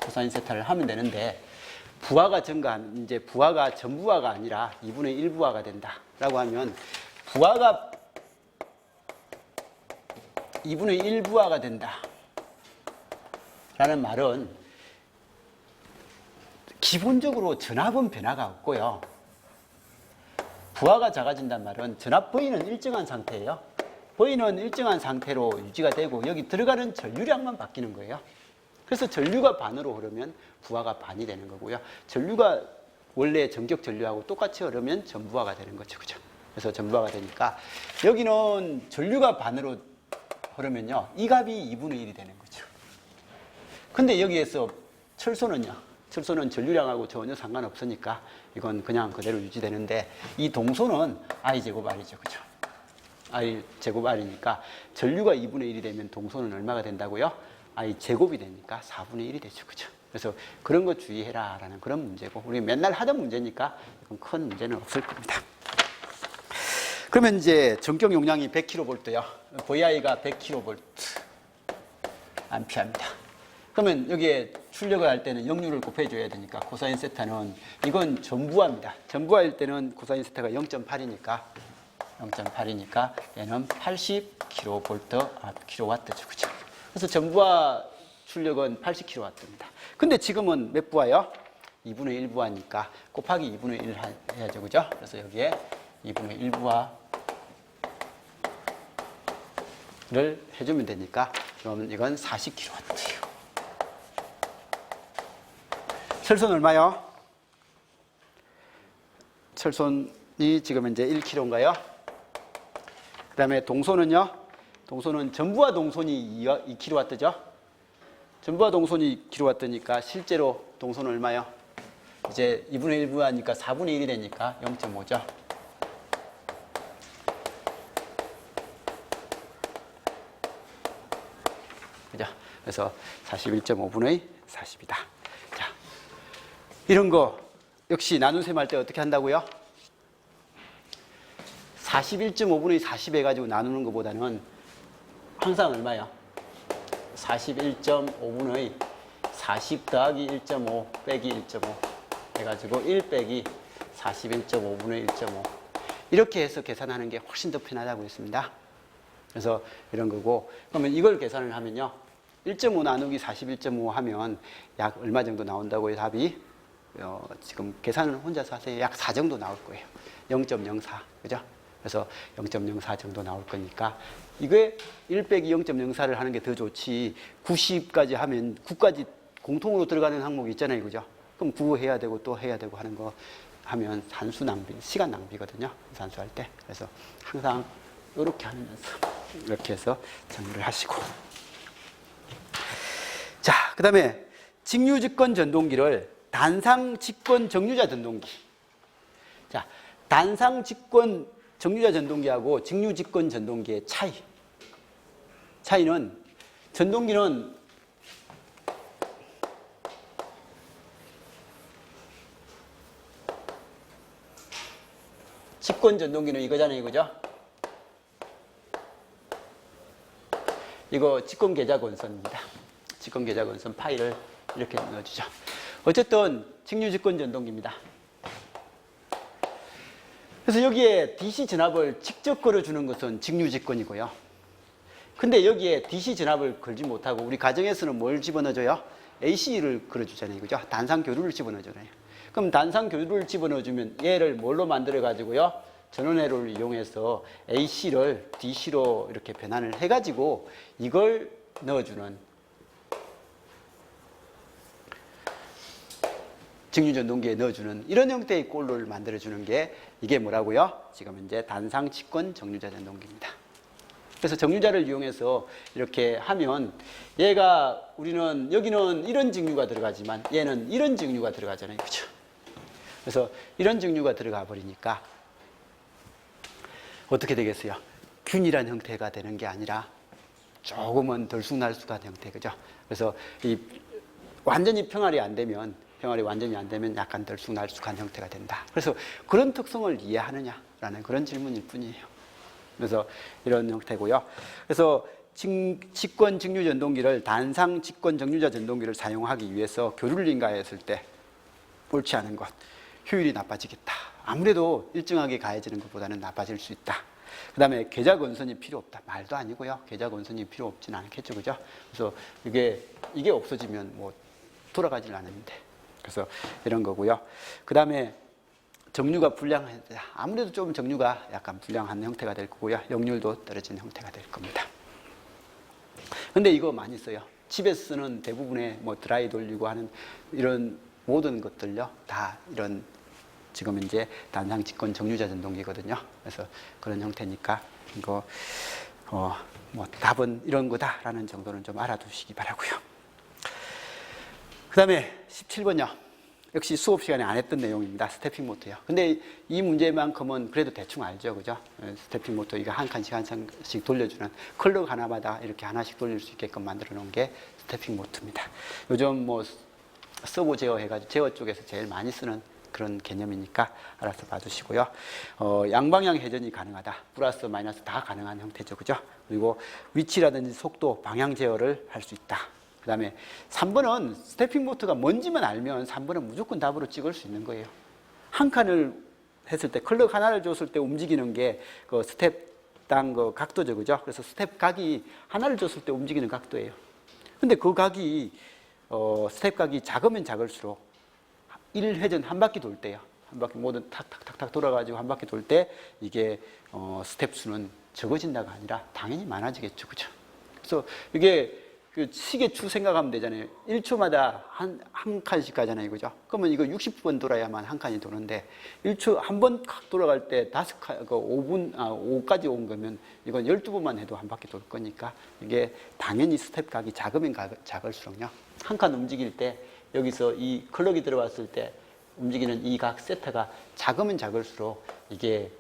코사인 세타를 하면 되는데, 부하가 증가하면 이제 부하가 전부하가 아니라 2분의 1부하가 된다라고 하면, 부하가 2분의 1부하가 된다라는 말은 기본적으로 전압은 변화가 없고요. 부하가 작아진다는 말은 전압 V는 일정한 상태예요. V는 일정한 상태로 유지가 되고 여기 들어가는 전류량만 바뀌는 거예요. 그래서 전류가 반으로 흐르면 부하가 반이 되는 거고요. 전류가 원래 전격 전류하고 똑같이 흐르면 전부하가 되는 거죠. 그죠? 그래서 전부하가 되니까 여기는 전류가 반으로 흐르면요. 이 값이 2분의 1이 되는 거죠. 근데 여기에서 철소는요. 철소는 전류량하고 전혀 상관없으니까 이건 그냥 그대로 유지되는데, 이 동소는 I제곱 R이죠. 그죠? I제곱 R이니까 전류가 2분의 1이 되면 동소는 얼마가 된다고요? I제곱이 되니까 4분의 1이 되죠. 그죠? 그래서 그런 거 주의해라 라는 그런 문제고, 우리 맨날 하던 문제니까 이건 큰 문제는 없을 겁니다. 그러면 이제 전격 용량이 100kV요. VI가 100kV 암페어입니다. 그러면 여기에 출력을 할 때는 역류를 곱해줘야 되니까 코사인 세타는, 이건 전부하입니다. 전부하일 때는 코사인 세타가 0.8이니까 얘는 80kV/kW죠. 그죠? 그래서 전부하 출력은 80kW입니다. 근데 지금은 몇 부하요? 2분의 1부하니까 곱하기 2분의 1 해야죠. 그죠? 그래서 여기에 2분의 1부하를 해주면 되니까, 그러면 이건 40kW예요. 철손 얼마요? 철손이 지금 이제 1kg인가요? 그 다음에 동소는요? 동소는 전부하 동손이 2kW죠? 전부하 동손이 2kW니까 실제로 동소는 얼마요? 이제 2분의 1부 하니까 4분의 1이 되니까 0.5죠. 그죠? 그래서 41.5분의 40이다. 자, 이런 거 역시 나눗셈 할 때 어떻게 한다고요? 41.5분의 40 해가지고 나누는 것보다는 항상 얼마요? 41.5분의 40 더하기 1.5 빼기 1.5 해가지고 1 빼기 41.5분의 1.5 이렇게 해서 계산하는 게 훨씬 더 편하다고 했습니다. 그래서 이런 거고, 그러면 이걸 계산을 하면요, 1.5 나누기 41.5 하면 약 얼마 정도 나온다고요? 답이 지금 계산을 혼자서 하세요. 약 4 정도 나올 거예요. 0.04 그죠? 그래서 0.04 정도 나올 거니까 이게 1 빼기 0.04를 하는 게 더 좋지, 90까지 하면 9까지 공통으로 들어가는 항목이 있잖아요. 그죠? 그럼 9 해야 되고 또 해야 되고 하는 거 하면 산수 낭비, 시간 낭비거든요. 산수할 때. 그래서 항상 이렇게 하는 연습, 이렇게 해서 정리를 하시고. 자, 그 다음에 직류직권 전동기를 단상직권 정류자 전동기. 자, 단상직권 정류자 전동기하고 직류직권 전동기의 차이는, 전동기는 직권 전동기는 이거잖아요. 그죠? 이거 직권 계좌 건선입니다. 직권 계좌 건선 파일을 이렇게 넣어주죠. 어쨌든 직류직권 전동기입니다. 그래서 여기에 DC 전압을 직접 걸어주는 것은 직류직권이고요. 근데 여기에 DC 전압을 걸지 못하고 우리 가정에서는 뭘 집어넣어줘요? AC를 걸어주잖아요. 그죠? 단상교류를 집어넣어줘요. 그럼 단상교류를 집어넣어주면 얘를 뭘로 만들어가지고요? 전원회로를 이용해서 AC를 DC로 이렇게 변환을 해가지고 이걸 넣어주는 직류전동기에 넣어주는 이런 형태의 꼴로를 만들어주는 게 이게 뭐라고요? 지금 이제 단상직권 정류자 전동기입니다. 그래서 정류자를 이용해서 이렇게 하면 얘가 우리는 여기는 이런 직류가 들어가지만 얘는 이런 직류가 들어가잖아요. 그렇죠? 그래서 이런 직류가 들어가 버리니까 어떻게 되겠어요? 균일한 형태가 되는 게 아니라 조금은 들쑥날쑥한 형태. 그죠? 그래서 이 완전히 평활이 안 되면 완전히 안 되면 약간 들쑥날쑥한 형태가 된다. 그래서 그런 특성을 이해하느냐라는 그런 질문일 뿐이에요. 그래서 이런 형태고요. 그래서 직권 직류 전동기를 단상 직권 정류자 전동기를 사용하기 위해서 교류를 인가했을 때 옳지 않은 것, 효율이 나빠지겠다. 아무래도 일정하게 가해지는 것보다는 나빠질 수 있다. 그 다음에 계좌 건선이 필요 없다. 말도 아니고요. 계좌 건선이 필요 없진 않겠죠, 그죠? 그래서 이게 없어지면 뭐 돌아가질 않는데. 그래서 이런 거고요. 그 다음에 정류가 불량하다. 아무래도 좀 정류가 약간 불량한 형태가 될 거고요. 역률도 떨어진 형태가 될 겁니다. 근데 이거 많이 써요. 집에서 쓰는 대부분의 뭐 드라이 돌리고 하는 이런 모든 것들요. 다 이런 지금 이제 단상 직권 정류자 전동기거든요. 그래서 그런 형태니까 이거 뭐 답은 이런 거다라는 정도는 좀 알아두시기 바라고요. 그 다음에 17번요. 역시 수업 시간에 안 했던 내용입니다. 스태핑 모터요. 근데 이 문제만큼은 그래도 대충 알죠, 그죠? 스태핑 모터 이거 한 칸씩 한 칸씩 돌려주는 클럭 하나마다 이렇게 하나씩 돌릴 수 있게끔 만들어 놓은 게 스태핑 모터입니다. 요즘 뭐 서버 제어 해가지고 제어 쪽에서 제일 많이 쓰는 그런 개념이니까 알아서 봐주시고요. 양방향 회전이 가능하다. 플러스 마이너스 다 가능한 형태죠, 그죠? 그리고 위치라든지 속도, 방향 제어를 할 수 있다. 그 다음에 3번은 스태핑 모터가 뭔지만 알면 3번은 무조건 답으로 찍을 수 있는 거예요. 한 칸을 했을 때, 클럭 하나를 줬을 때 움직이는 게 그 스텝당 그 각도죠, 그죠? 그래서 스텝 각이 하나를 줬을 때 움직이는 각도예요. 근데 그 각이, 스텝 각이 작으면 작을수록 1회전 한 바퀴 돌 때요. 한 바퀴 모두 탁탁탁탁 돌아가지고 한 바퀴 돌 때 이게, 스텝 수는 적어진다가 아니라 당연히 많아지겠죠, 그죠? 그래서 이게 그 시계추 생각하면 되잖아요. 1초마다 한 칸씩 가잖아요. 그죠? 그러면 이거 60번 돌아야만 한 칸이 도는데, 1초, 한 번 칵 돌아갈 때 5칸, 5까지 온 거면 이건 12번만 해도 한 바퀴 돌 거니까 이게 당연히 스텝 각이 작으면 작을수록요. 한 칸 움직일 때 여기서 이 클럭이 들어왔을 때 움직이는 이 각 세타가 작으면 작을수록 이게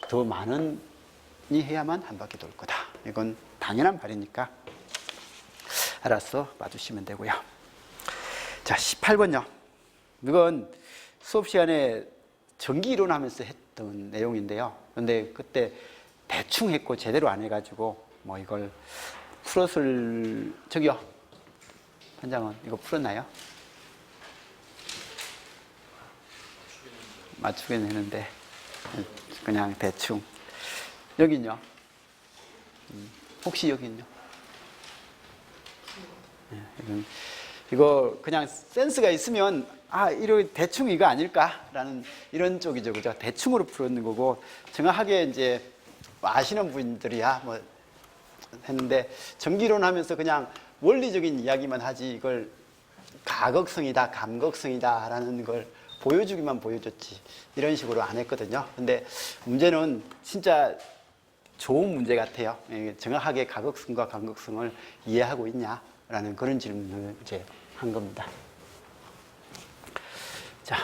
더 많이 해야만 한 바퀴 돌 거다. 이건 당연한 말이니까 알아서 봐주시면 되고요. 자, 18번요. 이건 수업 시간에 전기 이론 하면서 했던 내용인데요. 근데 그때 대충 했고 제대로 안 해가지고 뭐 이걸 풀었을, 저기요. 반장은 이거 풀었나요? 맞추긴 했는데 그냥 대충. 여긴요. 혹시 여긴요? 이거 그냥 센스가 있으면 이거 대충 이거 아닐까라는 이런 쪽이죠, 그죠? 대충으로 풀었는 거고, 정확하게 이제 아시는 분들이야 뭐 했는데, 전기론 하면서 그냥 원리적인 이야기만 하지 이걸 가극성이다, 감극성이다라는 걸 보여주기만 보여줬지 이런 식으로 안 했거든요. 근데 문제는 진짜 좋은 문제 같아요. 정확하게 가극성과 감극성을 이해하고 있냐? 라는 그런 질문을 이제 한 겁니다. 자.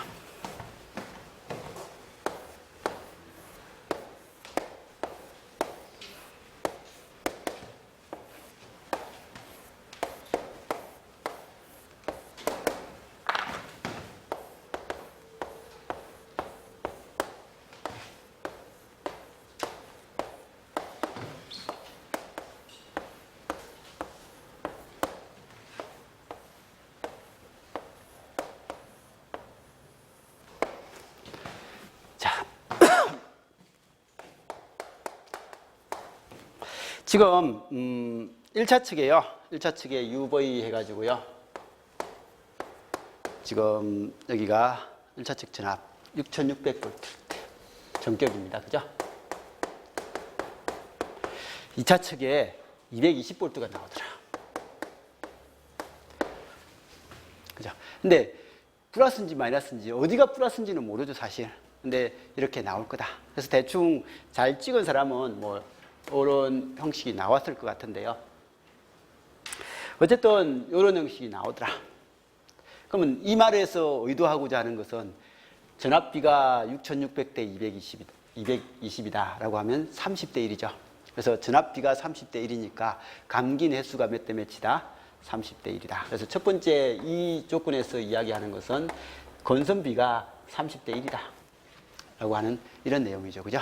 지금 1차 측에요. 1차 측에 UV 해가지고요. 지금 여기가 1차 측 전압 6600V 전격입니다. 그죠? 2차 측에 220V가 나오더라. 그죠? 근데 플러스인지 마이너스인지 어디가 플러스인지는 모르죠, 사실. 근데 이렇게 나올 거다. 그래서 대충 잘 찍은 사람은 뭐 이런 형식이 나왔을 것 같은데요. 어쨌든 이런 형식이 나오더라. 그러면 이 말에서 의도하고자 하는 것은 전압비가 6600대 220이다 라고 하면 30대 1이죠. 그래서 전압비가 30대 1이니까 감긴 횟수가 몇 대 몇이다? 30대 1이다. 그래서 첫 번째 이 조건에서 이야기하는 것은 건선비가 30대 1이다 라고 하는 이런 내용이죠. 그죠?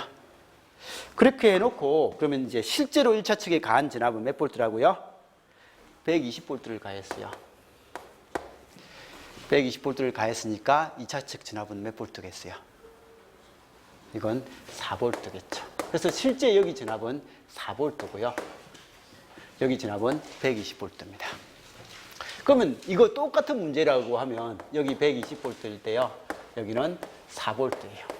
그렇게 해놓고 그러면 이제 실제로 1차 측에 가한 전압은 몇 볼트라고요? 120볼트를 가했어요. 120볼트를 가했으니까 2차 측 전압은 몇 볼트겠어요? 이건 4볼트겠죠. 그래서 실제 여기 전압은 4볼트고요. 여기 전압은 120볼트입니다. 그러면 이거 똑같은 문제라고 하면 여기 120볼트일 때요. 여기는 4볼트예요.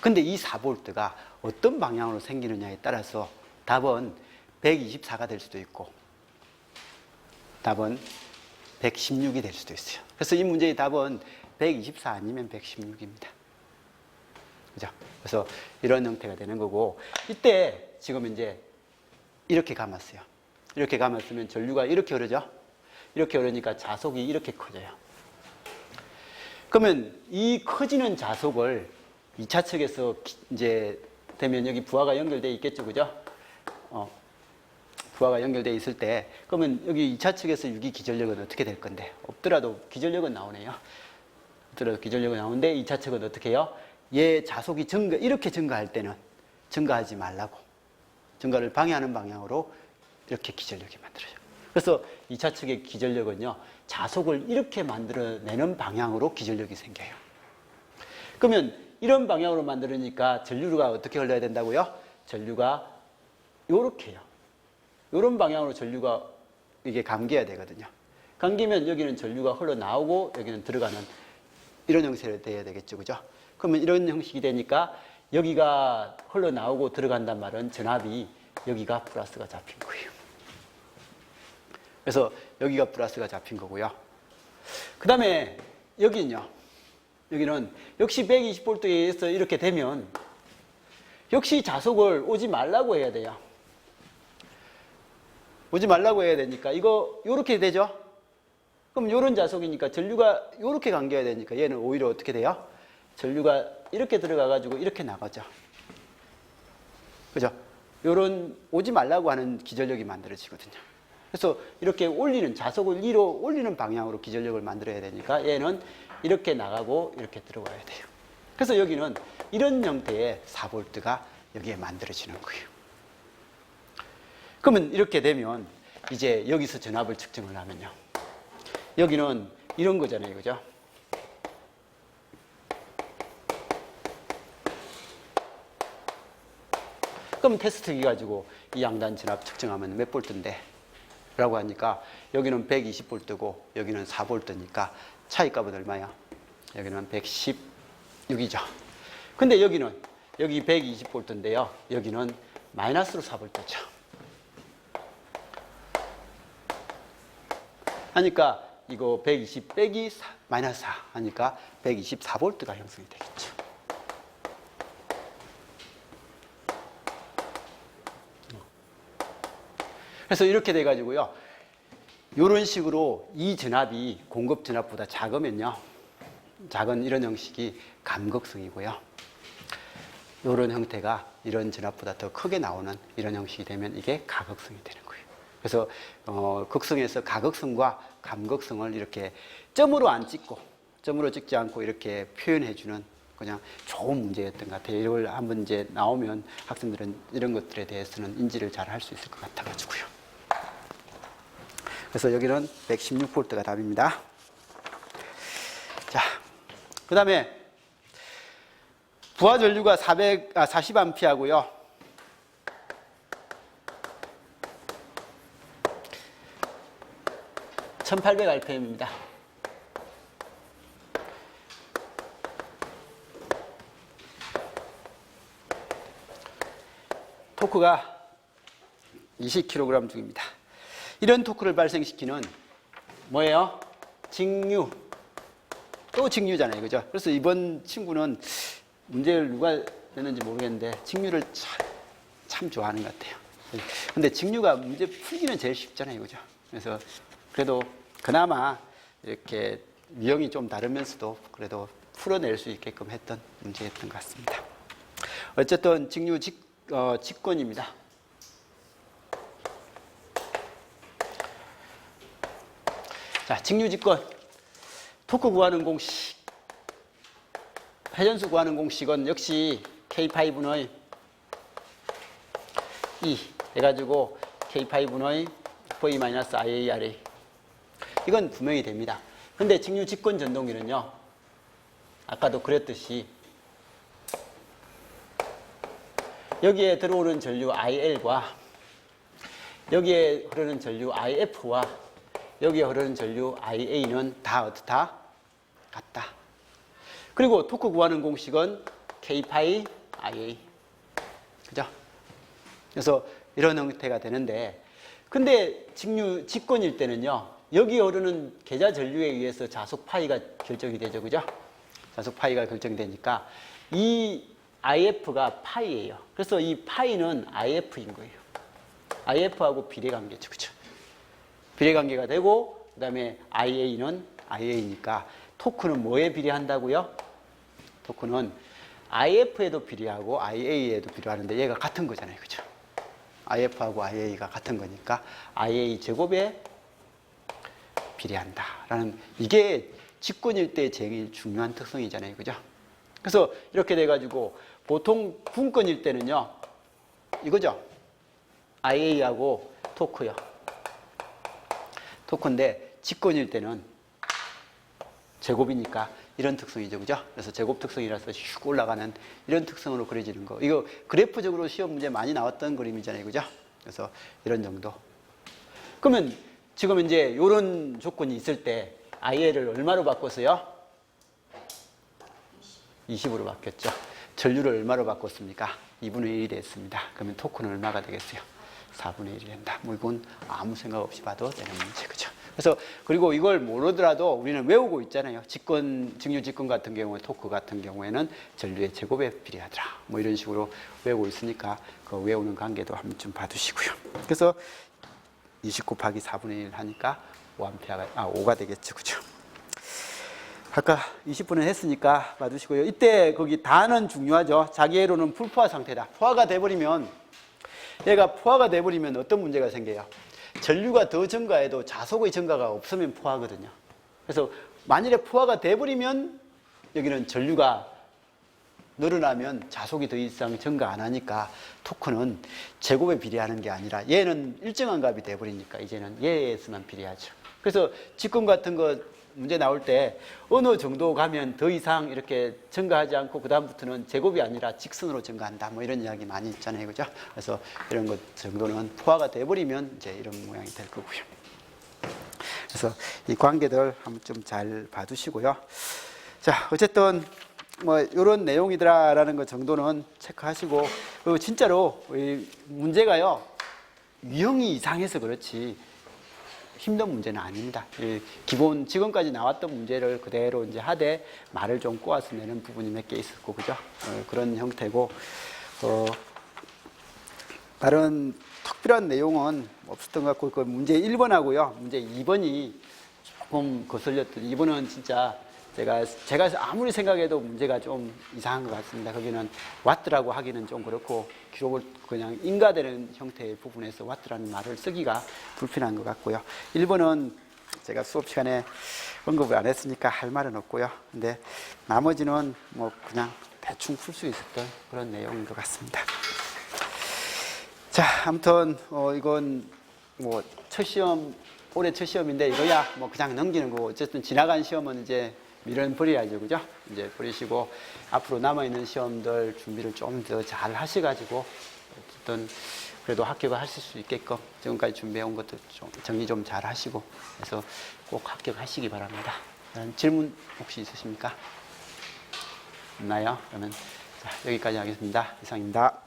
근데 이 4볼트가 어떤 방향으로 생기느냐에 따라서 답은 124가 될 수도 있고 답은 116이 될 수도 있어요. 그래서 이 문제의 답은 124 아니면 116입니다. 그죠? 그래서 이런 형태가 되는 거고, 이때 지금 이제 이렇게 감았어요. 이렇게 감았으면 전류가 이렇게 흐르죠? 이렇게 흐르니까 자속이 이렇게 커져요. 그러면 이 커지는 자속을 2차 측에서 이제 되면 여기 부하가 연결되어 있겠죠, 그죠? 부하가 연결되어 있을 때, 그러면 여기 2차 측에서 유기 기전력은 어떻게 될 건데? 없더라도 기전력은 나오네요. 없더라도 기전력은 나오는데 2차 측은 어떻게 해요? 얘 자속이 이렇게 증가할 때는 증가하지 말라고. 증가를 방해하는 방향으로 이렇게 기전력이 만들어져요. 그래서 2차 측의 기전력은요, 자속을 이렇게 만들어내는 방향으로 기전력이 생겨요. 그러면 이런 방향으로 만들으니까 전류가 어떻게 흘러야 된다고요? 전류가 요렇게요. 요런 방향으로 전류가 이게 감겨야 되거든요. 감기면 여기는 전류가 흘러나오고 여기는 들어가는 이런 형태로 돼야 되겠죠, 그죠? 그러면 이런 형식이 되니까 여기가 흘러나오고 들어간단 말은 전압이 여기가 플러스가 잡힌 거예요. 그래서 여기가 플러스가 잡힌 거고요. 그 다음에 여기는요. 여기는 역시 120V에서 이렇게 되면 역시 자속을 오지 말라고 해야 돼요. 오지 말라고 해야 되니까 이거 요렇게 되죠? 그럼 요런 자속이니까 전류가 요렇게 감겨야 되니까 얘는 오히려 어떻게 돼요? 전류가 이렇게 들어가가지고 이렇게 나가죠. 그죠? 요런 오지 말라고 하는 기전력이 만들어지거든요. 그래서 이렇게 올리는, 자속을 위로 올리는 방향으로 기전력을 만들어야 되니까 얘는 이렇게 나가고 이렇게 들어와야 돼요. 그래서 여기는 이런 형태의 4볼트가 여기에 만들어지는 거예요. 그러면 이렇게 되면 이제 여기서 전압을 측정을 하면요. 여기는 이런 거잖아요. 그죠? 그럼 테스트기 가지고 이 양단 전압 측정하면 몇 볼트인데? 라고 하니까 여기는 120볼트고 여기는 4볼트니까 차이값은 얼마야? 여기는 116이죠. 근데 여기는 여기 120볼트인데요. 여기는 마이너스로 4볼트죠. 하니까 이거 120 빼기 마이너스 4 하니까 124볼트가 형성이 되겠죠. 그래서 이렇게 돼가지고요. 이런 식으로 이 전압이 공급 전압보다 작으면요. 작은 이런 형식이 감극성이고요. 이런 형태가 이런 전압보다 더 크게 나오는 이런 형식이 되면 이게 가극성이 되는 거예요. 그래서 극성에서 가극성과 감극성을 이렇게 점으로 안 찍고, 점으로 찍지 않고 이렇게 표현해주는 그냥 좋은 문제였던 것 같아요. 이걸 한번 이제 나오면 학생들은 이런 것들에 대해서는 인지를 잘 할 수 있을 것 같아가지고요. 그래서 여기는 116V가 답입니다. 자, 그 다음에 부하 전류가 40A고요. (1800rpm입니다) 토크가 20kg 중입니다. 이런 토크를 발생시키는 뭐예요? 직류. 또 직류잖아요. 그죠? 그래서 이번 친구는 문제를 누가 냈는지 모르겠는데 직류를 참 좋아하는 것 같아요. 근데 직류가 문제 풀기는 제일 쉽잖아요. 그죠? 그래서 그래도 그나마 이렇게 유형이 좀 다르면서도 그래도 풀어낼 수 있게끔 했던 문제였던 것 같습니다. 어쨌든 직류 직권입니다. 자, 직류직권. 토크 구하는 공식. 회전수 구하는 공식은 역시 K5분의 2 해가지고 K5분의 V-IARA. 이건 분명히 됩니다. 근데 직류 직권 전동기는요, 아까도 그랬듯이 여기에 들어오는 전류 IL과 여기에 흐르는 전류 IF와 여기에 흐르는 전류 IA는 다 어떻다? 같다. 그리고 토크 구하는 공식은 K-파이 IA. 그죠? 그래서 이런 형태가 되는데, 근데 직권일 때는요, 여기 흐르는 계좌 전류에 의해서 자속 파이가 결정이 되죠. 그죠? 자속 파이가 결정되니까 이 IF가 파이예요. 그래서 이 파이는 IF인 거예요. IF하고 비례관계죠. 그죠? 비례관계가 되고, 그 다음에 IA는 IA니까 토크는 뭐에 비례한다고요? 토크는 IF에도 비례하고 IA에도 비례하는데 얘가 같은 거잖아요. 그죠? IF하고 IA가 같은 거니까 IA 제곱에 비례한다. 라는 이게 직권일 때 제일 중요한 특성이잖아요. 그죠? 그래서 이렇게 돼가지고 보통 분권일 때는요, 이거죠? IA하고 토크요. 토크인데 직권일 때는 제곱이니까 이런 특성이죠. 그죠? 그래서 제곱 특성이라서 슉 올라가는 이런 특성으로 그려지는 거. 이거 그래프적으로 시험 문제 많이 나왔던 그림이잖아요. 그죠? 그래서 이런 정도. 그러면 지금 이제 이런 조건이 있을 때 IL을 얼마로 바꿨어요? 20으로 바뀌었죠. 전류를 얼마로 바꿨습니까? 2분의 1이 됐습니다. 그러면 토크는 얼마가 되겠어요? 4분의 1이 된다. 뭐 이건 아무 생각 없이 봐도 되는 문제. 그죠? 그래서 그리고 이걸 모르더라도 우리는 외우고 있잖아요. 직류 직권 같은 경우에 토크 같은 경우에는 전류의 제곱에 비례하더라. 뭐 이런 식으로 외우고 있으니까 그 외우는 관계도 한번 좀 봐두시고요. 그래서 20 곱하기 4분의 1 하니까 5가 되겠죠. 그죠? 아까 20분은 했으니까 봐두시고요. 이때 거기 다는 중요하죠. 자기애로는 불포화 상태다. 포화가 돼버리면, 얘가 포화가 돼버리면 어떤 문제가 생겨요? 전류가 더 증가해도 자속의 증가가 없으면 포화거든요. 그래서 만일에 포화가 돼버리면 여기는 전류가 늘어나면 자속이 더 이상 증가 안 하니까 토크는 제곱에 비례하는 게 아니라 얘는 일정한 값이 돼버리니까 이제는 얘에서만 비례하죠. 그래서 직권 같은 거 문제 나올 때 어느 정도 가면 더 이상 이렇게 증가하지 않고 그 다음부터는 제곱이 아니라 직선으로 증가한다. 뭐 이런 이야기 많이 있잖아요. 그죠? 그래서 이런 것 정도는 포화가 돼버리면 이제 이런 모양이 될 거고요. 그래서 이 관계들 한번 좀 잘 봐두시고요. 자, 어쨌든 뭐 이런 내용이더라라는 것 정도는 체크하시고, 그리고 진짜로 이 문제가요, 유형이 이상해서 그렇지 힘든 문제는 아닙니다. 기본 지금까지 나왔던 문제를 그대로 이제 하되 말을 좀 꼬아서 내는 부분이 몇 개 있었고, 그죠? 그런 형태고, 다른 특별한 내용은 없었던 것 같고, 그 문제 1번하고요, 문제 2번이 조금 거슬렸던, 2번은 진짜 제가 아무리 생각해도 문제가 좀 이상한 것 같습니다. 거기는 와트라고 하기는 좀 그렇고, 기록을 그냥 인가되는 형태의 부분에서 와트라는 말을 쓰기가 불편한 것 같고요. 1번은 제가 수업 시간에 언급을 안 했으니까 할 말은 없고요. 근데 나머지는 뭐 그냥 대충 풀 수 있었던 그런 내용인 것 같습니다. 자, 아무튼 이건 뭐 첫 시험, 올해 첫 시험인데 이거야 뭐 그냥 넘기는 거고, 어쨌든 지나간 시험은 이제 미련 버려야죠. 그죠? 이제 버리시고 앞으로 남아있는 시험들 준비를 좀 더 잘 하셔가지고 어쨌든 그래도 합격하실 수 있게끔 지금까지 준비해온 것도 좀 정리 좀 잘 하시고 해서 꼭 합격하시기 바랍니다. 질문 혹시 있으십니까? 없나요? 그러면 자, 여기까지 하겠습니다. 이상입니다.